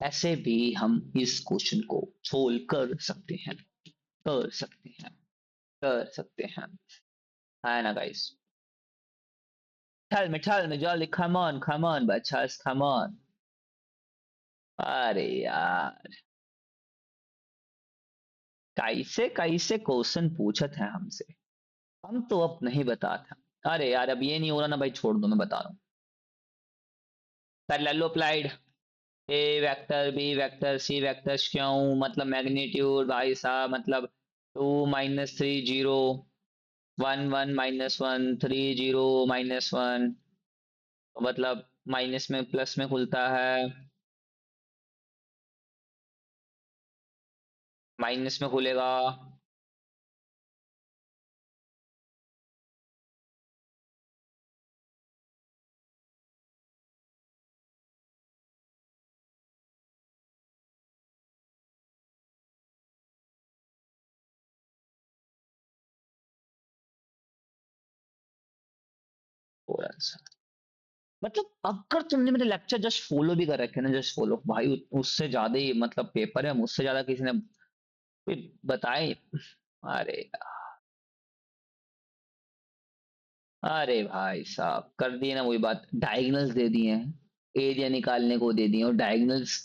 ऐसे भी हम इस क्वेश्चन को सोल्व कर सकते हैं, कर सकते हैं, कर सकते हैं, है ना guys. tell me jolly, come on बच्चास, come on। अरे यार, कैसे कैसे क्वेश्चन पूछत है हमसे, हम तो अब नहीं बताते। अरे यार अब ये नहीं हो रहा ना भाई, छोड़ दो, मैं बता रहा हूँ। Parallel applied, a vector b vector c vector, क्यों मतलब मैग्नीट्यूड भाई साहब, मतलब 2 -3 0, 1 1 -1 3 0 -1, तो मतलब माइनस में प्लस में खुलता है, माइनस में खुलेगा। और आंसर मतलब अगर तुमने मेरे लेक्चर जस्ट फॉलो भी कर रखे ना, जस्ट फॉलो भाई, उससे ज्यादा ही मतलब पेपर है, मुझसे ज्यादा किसी ने कोई बताए। अरे अरे भाई साहब कर दिए ना वही बात, डायगोनल्स दे दिए हैं, एरिया निकालने को दे दिए, और डायगोनल्स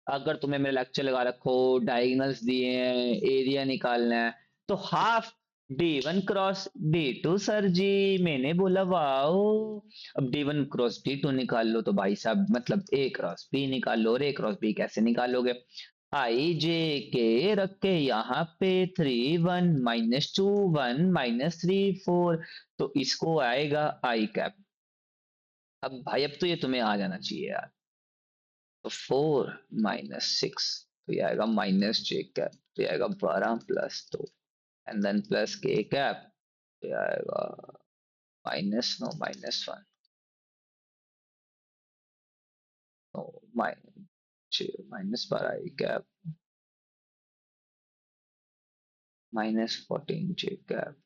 अगर तुम्हें मेरा लेक्चर लगा रखो, डायगोनल्स दिए हैं, एरिया निकालना है, तो half D1 cross D2 sir जी, मैंने बोला वाओ। अब D1 क्रॉस D2 निकाल लो तो भाई साहब मतलब A क्रॉस B निकाल लो, और A क्रॉस B कैसे निकालोगे? आई जे के रख के यहाँ पे 3 1 -2 1 -3 4, तो इसको आएगा आई कैप। अब भाई अब तो ये तुम्हें आ जाना चाहिए यार। तो 4 - 6, तो ये आएगा -J कैप, तो ये आएगा 12 + 2, एंड देन +K कैप, तो ये आएगा -9 -1, तो -12 i cap, -14 J cap,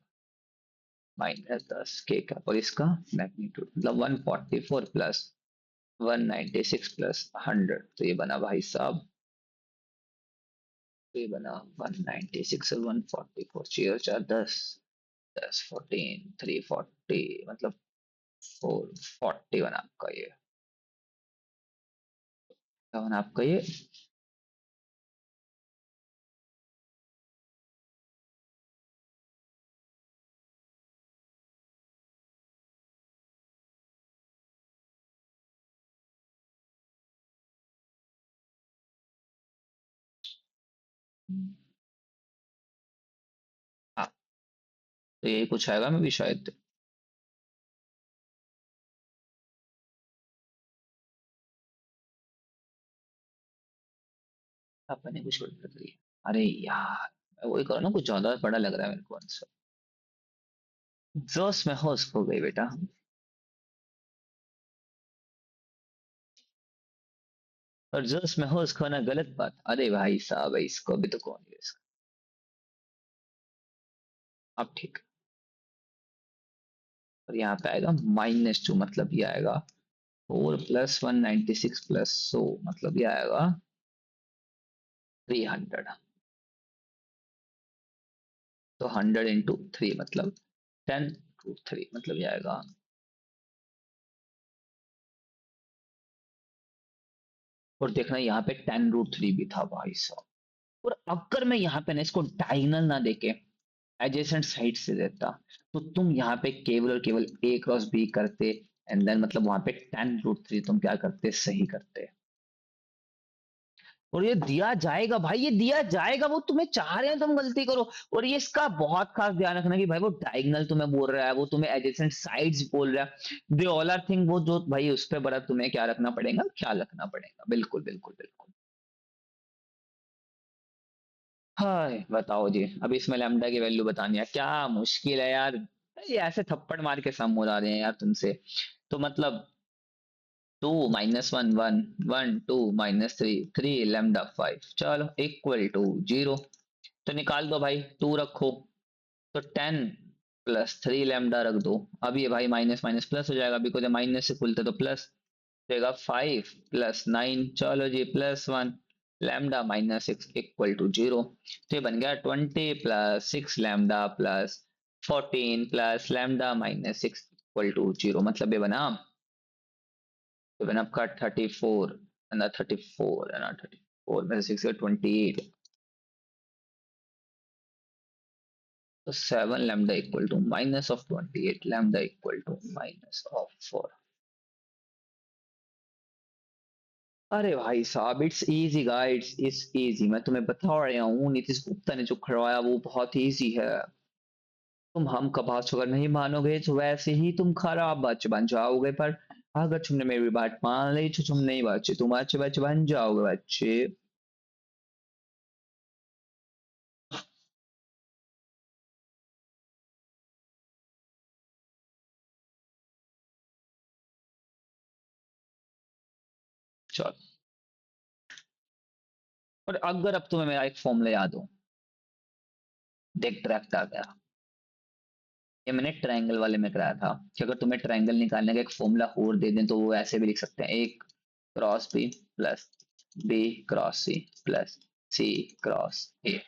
-10 K cap, और इसका मैग्नीट्यूड मतलब 144 प्लस 196 प्लस 100, तो ये बना भाई साहब, तो ये बना 196 और 144, 6 और 4 10, 10 14 340, मतलब 440 बना आपका ये, क्या बना आपका ये? हाँ, तो यही कुछ आएगा मैं भी शायद। अपने कुछ उल्टा कर दिया। अरे यार मैं वही करो ना, कुछ ज्यादा बड़ा लग रहा है मेरे को आंसर। जोश में होश खो गई बेटा। और जोश में होश खोना गलत बात, अरे भाई साहब इसको भी तो कौन है इसका। अब ठीक। और यहाँ पे आएगा -2, मतलब ये आएगा 4 + 196 + 100, मतलब ये आएगा 300, तो 100 × 3 मतलब 10 √3, मतलब ये आएगा। और देखना यहाँ पे 10 √3 भी था भाई साहब। और अगर मैं यहाँ पे ना इसको डायगोनल ना देके एजेसेंट साइड से देता, तो तुम यहाँ पे केवल और केवल A क्रॉस B करते, एंड देन मतलब वहां पे 10 √3 तुम क्या करते, सही करते। और ये दिया जाएगा भाई, ये दिया जाएगा, वो तुम्हें चाह रहे हैं तुम गलती करो। और ये इसका बहुत खास ध्यान रखना कि भाई वो डायगोनल तुम्हें बोल रहा है, वो तुम्हें एडजेसेंट साइड्स बोल रहा है, दे ऑल आर थिंग, वो जो भाई उस पे बड़ा तुम्हें क्या रखना पड़ेगा, ख्याल रखना पड़ेगा, बिल्कुल बिल्कुल बिल्कुल। हाय बताओ जी, अब इसमें लैम्डा की वैल्यू बतानी है, क्या मुश्किल है यार, ये ऐसे थप्पड़ मार के सम हो रहा रहे हैं यार तुमसे। तो मतलब 2 - 1 1 2 - 3 3 लैम्डा 5, चलो =0, तो निकाल दो भाई, 2 रखो, तो 10 + 3 लैम्डा रख दो। अब ये भाई माइनस माइनस प्लस हो जाएगा, बिकॉज माइनस से खुलते तो प्लस देगा, 5 + 9, चलो जी +1, लैम्डा -6 =0, तो ये बन गया 20 + 6 लैम्डा +14 लैम्डा -6 =0, मतलब ये बना आपका 34, है ना 34, है ना 34 में से 6 का 28, तो 7 लैम्डा -(-28) लैम्डा -(-4). अरे भाई साहब it's easy guides, it's easy, मैं तुम्हें बता रहा हूँ, नीतीश गुप्ता ने जो करवाया वो बहुत इजी है। तुम हम का बात अगर नहीं मानोगे तो वैसे ही तुम खराब बच्चे बन जाओगे, पर अगर तुमने मेरी बात मान ली तो तुम नहीं बच्चे, तुम अच्छे बच्चे बन जाओगे बच्चे। चलो, और अगर अब तुम्हें मेरा एक फॉर्मूला याद हो, देख डायरेक्ट आ गया, ये मैंने ट्रायंगल वाले में कराया था कि अगर तुम्हें ट्रायंगल निकालने का एक फॉर्मूला और दे दें तो वो ऐसे भी लिख सकते हैं, एक cross B plus B cross C plus C cross A.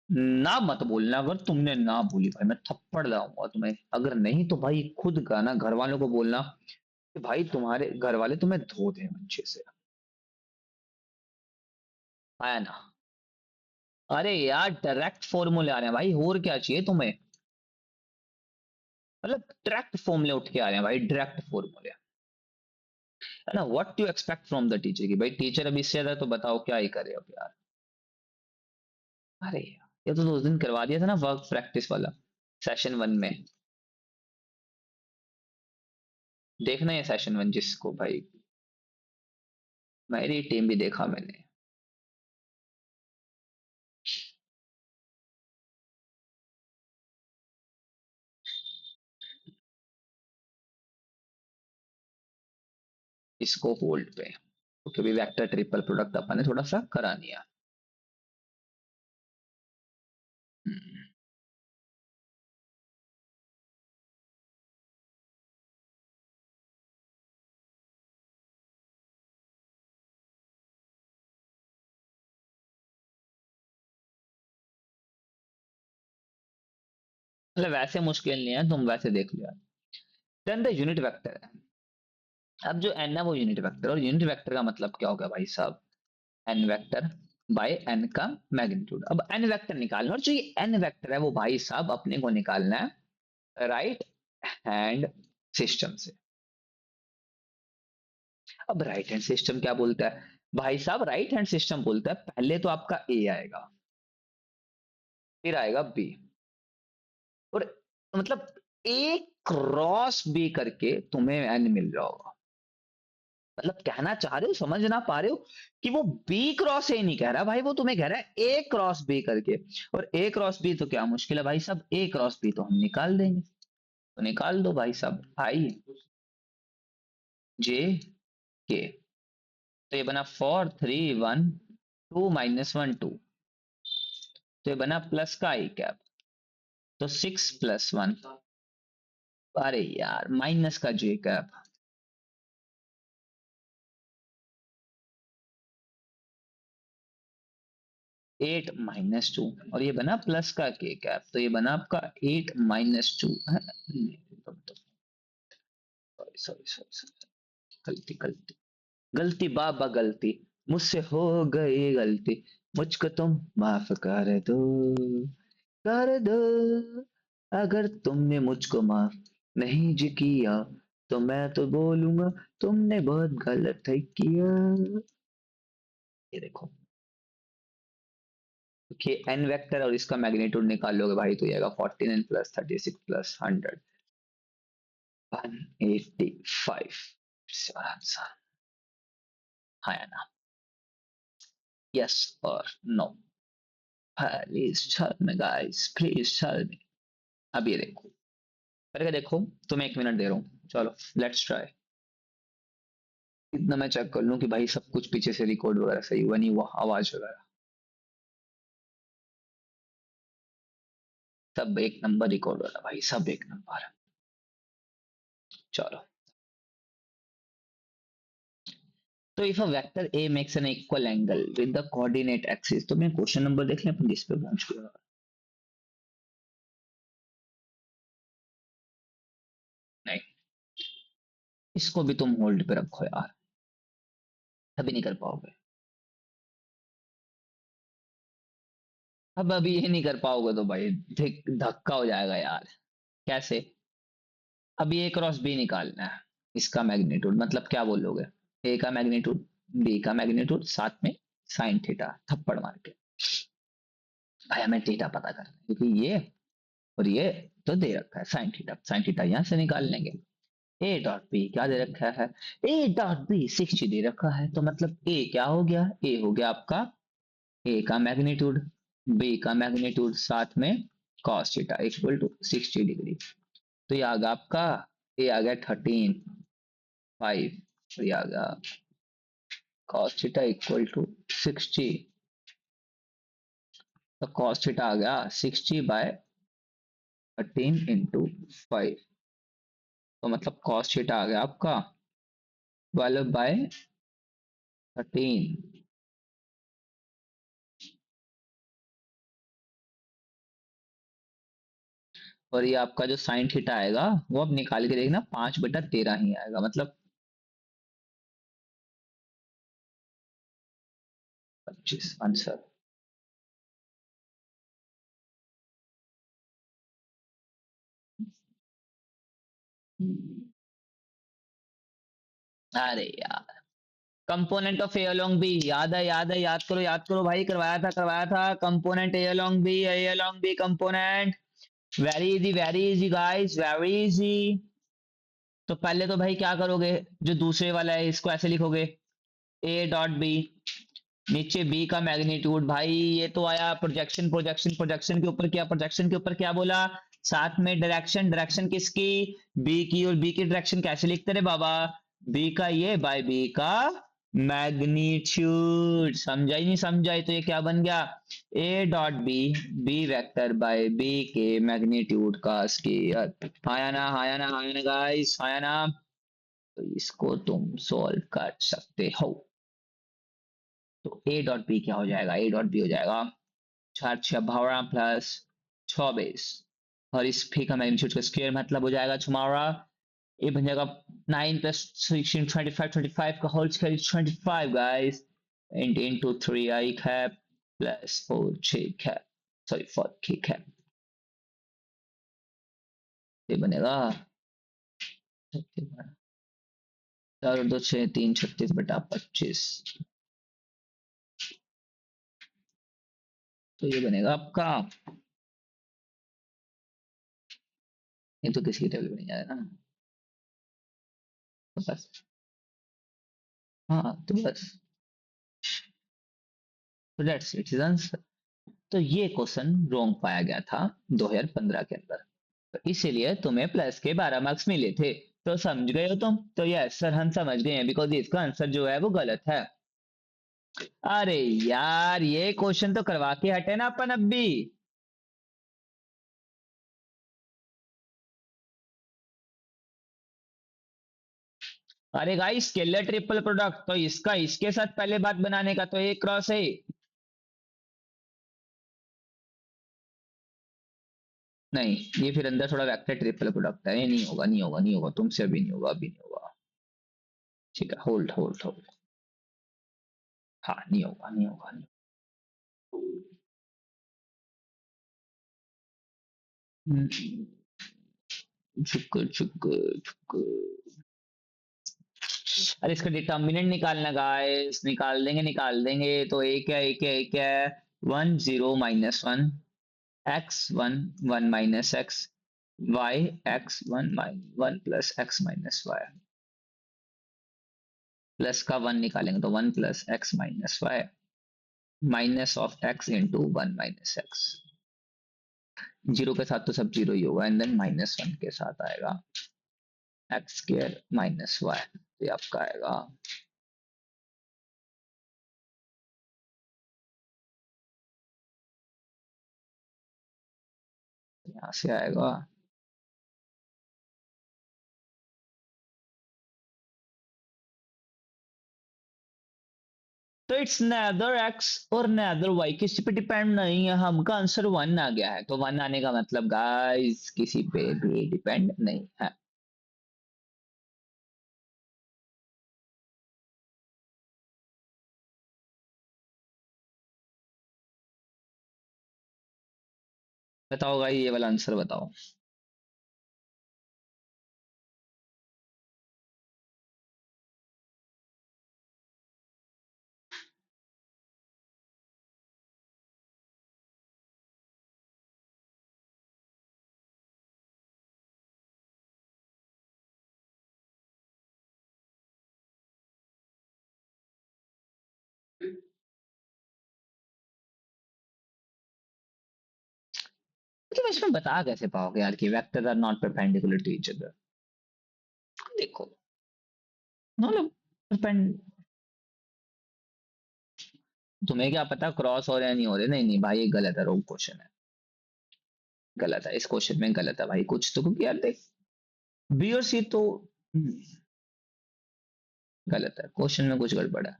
ना मत बोलना, अगर तुमने ना बोली भाई मैं थप्पड़ लगाऊंगा तुम्हें, अगर नहीं तो भाई खुद का ना घर वालों को बोलना कि भाई तुम्हारे घर वाले तुम्हें धो दें अच्छे से। आया ना? अरे यार डायरेक्ट फॉर्मूले आ रहे हैं भाई, और क्या चाहिए तुम्हें? मतलब डायरेक्ट फॉर्मूले उठ के आ रहे हैं भाई, डायरेक्ट फॉर्मूले, है ना? What you expect from the teacher की भाई टीचर अभी इससे ज्यादा तो बताओ क्या ही करे अब यार। अरे यार ये तो उस दिन करवा दिया था ना वर्क प्रैक्टिस वाला, सेशन 1 में। देखना है सेशन 1 जिसको भाई, मेरी टीम भी देखा मैंने। इसको होल्ड पे, क्योंकि अभी वेक्टर ट्रिपल प्रोडक्ट अपन ने थोड़ा सा करा दिया। हम्म, मतलब वैसे मुश्किल नहीं है, तुम वैसे देख लिया। देन द यूनिट वेक्टर है, अब जो एन है वो यूनिट वेक्टर, और यूनिट वेक्टर का मतलब क्या होगा भाई साहब, एन वेक्टर बाय एन का मैग्नीट्यूड। अब एन वेक्टर निकालना, और जो ये एन वेक्टर है वो भाई साहब अपने को निकालना है राइट हैंड सिस्टम से। अब राइट हैंड सिस्टम क्या बोलता है भाई साहब, राइट हैंड सिस्टम बोलता है पहले तो आपका ए आएगा, फिर आएगा बी, और मतलब ए क्रॉस बी करके तुम्हें एन मिल रहा होगा। मतलब कहना चाह रहे हो, समझ ना पा रहे हो कि वो बी क्रॉस ए नहीं कह रहा भाई, वो तुम्हें कह रहा है ए क्रॉस बी करके। और ए क्रॉस बी तो क्या मुश्किल है भाई साहब, ए क्रॉस बी तो हम निकाल देंगे, तो निकाल दो भाई साहब, आई जे के। तो ये बना 4 3 1 2 - 1 2, तो ये बना प्लस का आई कैप, तो 6 + 1, अरे यार माइनस का जे कैप, 8 - 2, और ये बना प्लस का के कैप, तो ये बना आपका 8 - 2। सॉरी सॉरी सॉरी, गलती गलती गलती बाबा गलती, मुझसे हो गई गलती, मुझको तुम माफ कर दो, अगर तुमने मुझको माफ नहीं जी किया तो मैं तो बोलूंगा तुमने बहुत गलत है किया। ये देखो कि एन वेक्टर और इसका मैग्नीट्यूड निकाल लोगे भाई तो ये आएगा 49 + 36 + 100, 185। आंसर, हाँ या ना, यस और no, please tell me guys, please tell me. अब ये देखो, करके देखो, तुम्हें 1 मिनट दे रहा हूँ, चलो लेट्स ट्राई। इतना मैं चेक कर लूं कि भाई सब कुछ पीछे से रिकॉर्ड वगैरह सही हुआ नहीं हुआ, आवाज वगैरह सब एक नंबर रिकॉर्ड हो रहा भाई, सब एक नंबर। चलो, तो if a vector A makes an equal angle with the coordinate axis, तो मैं क्वेश्चन नंबर देख लें अपन किस पे पहुंच गया। नहीं, इसको भी तुम होल्ड पे रखो यार, अभी नहीं कर पाओगे। अब अभी ये नहीं कर पाओगे तो भाई धक्का हो जाएगा यार। कैसे? अभी ए क्रॉस बी निकालना है, इसका मैग्नीट्यूड, मतलब क्या बोलोगे, ए का मैग्नीट्यूड बी का मैग्नीट्यूड साथ में साइन थीटा, थप्पड़ मार के। भाई हमें थीटा पता करना है क्योंकि ये और ये तो दे रखा है साइन थीटा, साइन थीटा यहां से निकाल लेंगे। ए डॉट बी क्या दे रखा है, ए डॉट बी 60 दे रखा है, तो मतलब ए क्या हो गया, ए हो गया आपका ए का मैग्नीट्यूड, बी का मैग्नीट्यूड साथ में cos theta equal to 60 degree. तो ये आ गया आपका, ए आ गया 13 5, और ये आ गया cos थीटा इक्वल टू 60, तो cos थीटा आ गया 60/13, 13 into 5, तो मतलब कॉस थीटा आ गया आपका 12/13। और ये आपका जो साइन थीटा आएगा वो अब निकाल के देखना 5/13 ही आएगा, मतलब 25 आंसर। अरे यार, component of A along B, याद है, याद करो भाई, करवाया था component A along B, A along B component. Very easy guys, very easy. तो पहले तो भाई क्या करोगे, जो दूसरे वाला है इसको ऐसे लिखोगे, ए डॉट बी, नीचे बी का मैग्नीट्यूड। भाई ये तो आया प्रोजेक्शन, प्रोजेक्शन के ऊपर क्या, प्रोजेक्शन के ऊपर क्या बोला, साथ में डायरेक्शन, डायरेक्शन किसकी, बी की, और बी की डायरेक्शन कैसे लिखते रे बाबा, बी का ये बाय बी का मैग्नीट्यूड। समझा ही नहीं समझा, तो ये क्या बन गया, A dot B, B vector by B के मैग्नीट्यूड का स्क्वायर। आया ना गाइस, आया ना। तो इसको तुम सॉल्व कर सकते हो। तो ए डॉट बी क्या हो जाएगा, ए डॉट बी हो जाएगा 4×6 12 प्लस 24, और इस फी का मैग्नीट्यूड का स्क्वायर मतलब हो जाएगा तुम्हारा, ये बन जाएगा 9 + 16 25, 25 का होल स्क्वायर 25 गाइस, इंटू 3 आई है प्लस 4 6 है, सॉरी 4 ठीक है। ये बनेगा 4 और 2 6 3 36/25। तो ये बनेगा आपका, ये तो किसी की टेबल में नहीं आया ना, तो बस, हाँ तो बस, तो दैट्स इट इज आंसर। तो ये क्वेश्चन रॉन्ग पाया गया था 2015 के अंदर, तो इसीलिए तुम्हें प्लस के 12 मार्क्स मिले थे। तो समझ गए हो तुम, तो यस सर हम समझ गए हैं, बिकॉज इसका आंसर जो है वो गलत है। अरे यार, ये क्वेश्चन तो करवा के हटे ना अपन अब भी। अरे गाइस, स्केलर ट्रिपल प्रोडक्ट, तो इसका इसके साथ पहले बात बनाने का, तो ए क्रॉस है। नहीं, ये फिर अंदर थोड़ा वेक्टर ट्रिपल प्रोडक्ट है, ये नहीं होगा, नहीं होगा, नहीं होगा, तुमसे अभी नहीं होगा, अभी नहीं होगा। ठीक है, होल्ड होल्ड होल्ड। हाँ नहीं होगा, नहीं होगा, नहीं होगा। शुक्र शुक्र शुक्र। अरे इसका डिटर्मिनेंट निकालना गाइस, निकाल देंगे, तो एक है 1 0 - 1, x 1 1 - x, y x 1 + x - y, plus का 1 निकालेंगे तो 1 + x - y, minus of x into 1 - x। Zero के साथ तो सब जीरो ही होगा, एंड देन -1 के साथ आएगा x² - y, ये आपका आएगा, यहाँ से आएगा। तो इट्स नेदर एक्स और नेदर वाई, किसी पे डिपेंड नहीं है, हमका आंसर 1 आ गया है, तो 1 आने का मतलब गाइस किसी पे भी डिपेंड नहीं है। बताओ गाइस, ये वाला आंसर बताओ। लेकिन इसमें बता कैसे पाओगे यार कि vector are not perpendicular to each other. देखो, मतलब परपेंड, तुम्हें क्या पता क्रॉस हो रहे हैं नहीं हो रहे, नहीं नहीं भाई ये गलत है, रॉन्ग क्वेश्चन है। गलत है, इस क्वेश्चन में गलत है भाई कुछ तो, क्योंकि यार देख बी और सी तो गलत है, क्वेश्चन में कुछ गड़बड़ है,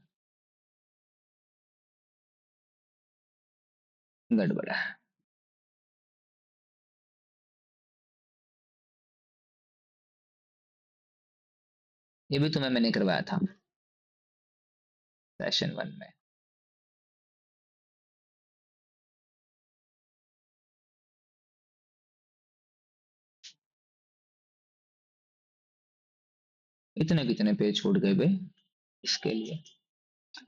गड़बड़ है। ये भी तुम्हें मैंने करवाया था सेशन 1 में। इतने कितने पेज छूट गए बे इसके लिए।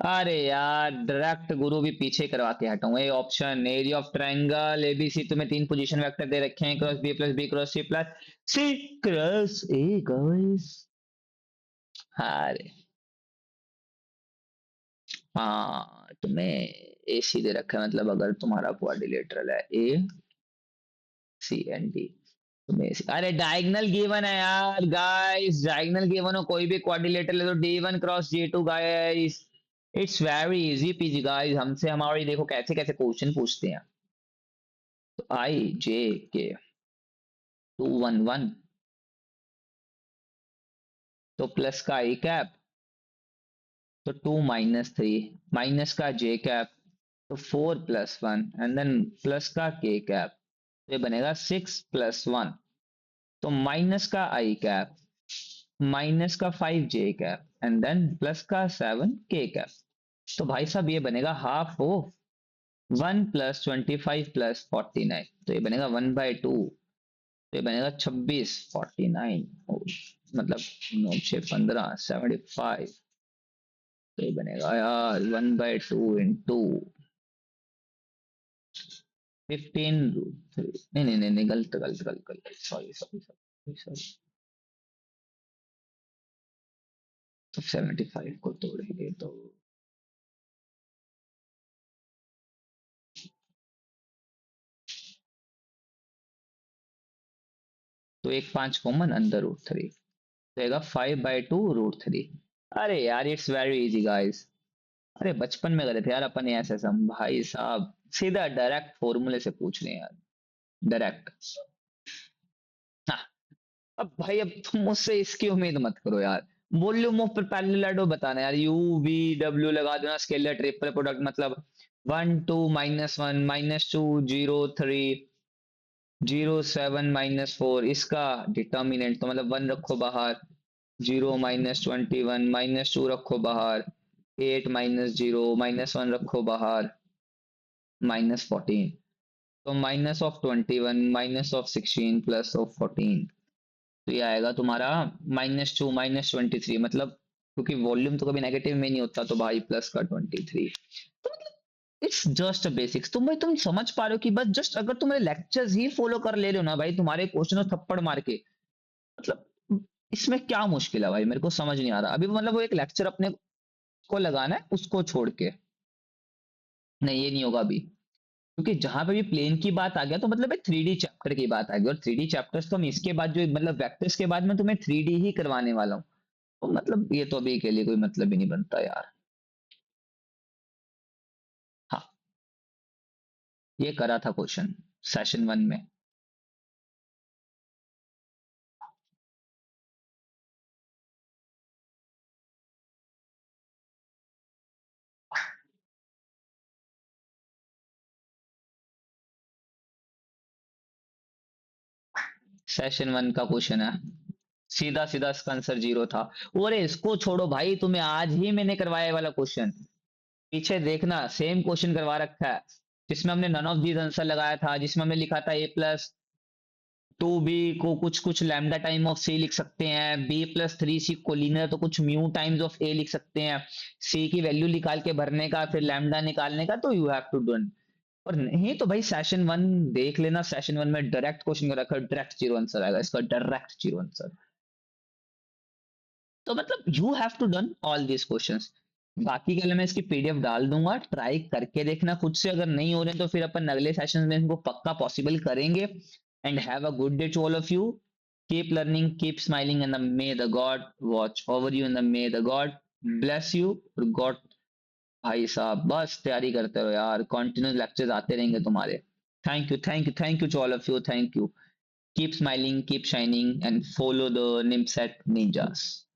अरे यार डायरेक्ट गुरु भी पीछे करवा के हटाऊं। A option area of triangle ABC, तुम्हें तीन पोजीशन वेक्टर दे रखे हैं, cross B plus B cross C cross A guys. अरे हाँ, तुम्हें ए सी दे रखा है, मतलब अगर तुम्हारा क्वाड्रिलेटरल है ए सी एंड डी, तुम्हें AC अरे डायगोनल गिवन है यार गाइस, डायगोनल गिवन हो कोई भी क्वाड्रिलेटरल है तो D1 cross D2 guys. It's very easy PG guys, हमसे हमारी देखो कैसे कैसे क्वेश्चन पूछते हैं। तो आई जे के 211, तो प्लस का आई कैप, तो 2 - 3, माइनस का जे कैप, तो 4 + 1, एंड देन प्लस का के कैप, तो ये बनेगा 6 + 1, तो माइनस का आई कैप, माइनस का 5 जे कैप, एंड देन प्लस का 7 के कैप। तो भाई साहब ये बनेगा हाफ ऑफ 1 + 25 + 49, तो ये बनेगा 1/2, तो ये बनेगा 26 49, मतलब 9 6 15 75, तो ये बनेगा यार 1/2 इंटू 15√3। नहीं नहीं नहीं नहीं, गलत गलत गलत गलत, सॉरी सॉरी सॉरी सॉरी। तो 75 को तोड़ेंगे तो एक 5 कॉमन, अंदर √3 रहेगा 5/2 √3। अरे यार इट्स वेरी इजी गाइस। अरे बचपन में गए थे यार अपन, ऐसे सम भाई साहब, सीधा डायरेक्ट फॉर्मूले से पूछ रहे हैं यार, डायरेक्ट। हाँ, अब भाई अब तुम मुझसे इसकी उम्मीद मत करो यार। वॉल्यूम ऑफ पैरेलल बताना यार, यू वी डब्ल्यू लगा देना, स्केलर ट्रिपल प्रोडक्ट मतलब 1 2 - 1 -2 0 3 0 7 - 4, इसका डिटर्मिनेंट तो मतलब 1 रखो बाहर, 0 - 21 -2 रखो बाहर, 8 - 0 - 1 रखो बाहर, -14, तो -21 -16 +14, तो ये आएगा तुम्हारा -2 -23, मतलब क्योंकि वॉल्यूम तो कभी नेगेटिव में नहीं होता, तो भाई प्लस का 23। तो मतलब इट्स जस्ट बेसिक्स, तुम समझ पा रहे हो कि बस जस्ट अगर तुम मेरे लेक्चर्स ही फॉलो कर ले रहे हो ना भाई, तुम्हारे क्वेश्चन थप्पड़ मार के, मतलब इसमें क्या मुश्किल है भाई, मेरे को समझ नहीं आ रहा अभी, मतलब वो एक लेक्चर अपने को लगाना है उसको छोड़ के। नहीं ये नहीं होगा अभी, क्योंकि जहां पे भी प्लेन की बात आ गया तो मतलब एक 3D चैप्टर की बात आ गई, और 3D चैप्टर्स तो हम इसके बाद जो मतलब वेक्टर्स के बाद में तुम्हें 3D ही करवाने वाला हूँ, तो मतलब ये तो अभी के लिए कोई मतलब ही नहीं बनता यार। हाँ, ये करा था क्वेश्चन सेशन 1 में। सेशन 1 का क्वेश्चन है, सीधा सीधा इसका आंसर 0 था। और इसको छोड़ो भाई, तुम्हें आज ही मैंने करवाया ये वाला क्वेश्चन, पीछे देखना सेम क्वेश्चन करवा रखा है, जिसमें हमने नन ऑफ दीज आंसर लगाया था, जिसमें हमने लिखा था A + 2B को कुछ कुछ लैम्डा टाइम ऑफ सी लिख सकते हैं, B + 3C को लीनियर तो कुछ म्यू टाइम्स ऑफ ए लिख सकते हैं, सी की वैल्यू निकाल के भरने का, फिर लैम्डा निकालने का, तो यू हैव टू डन। और नहीं तो भाई सेशन 1 देख लेना, सेशन 1 में डायरेक्ट क्वेश्चन कर रखा है, डायरेक्ट 0 आंसर आएगा इसका, डायरेक्ट 0 आंसर। तो मतलब you have to done all this questions. बाकी के लिए मैं इसकी पीडीएफ डाल दूंगा, ट्राई करके देखना खुद से, अगर नहीं हो रहे तो फिर अपन अगले सेशन में इनको पक्का पॉसिबल करेंगे। And have a good day to all of you, keep learning keep smiling, and may the God watch over you, and may the God bless you. God भाई साहब बस तैयारी करते रहो यार, कंटिन्यूस लेक्चर्स आते रहेंगे तुम्हारे। Thank you to all of you. Thank you. Keep smiling, keep shining, and follow the Nimset Ninjas.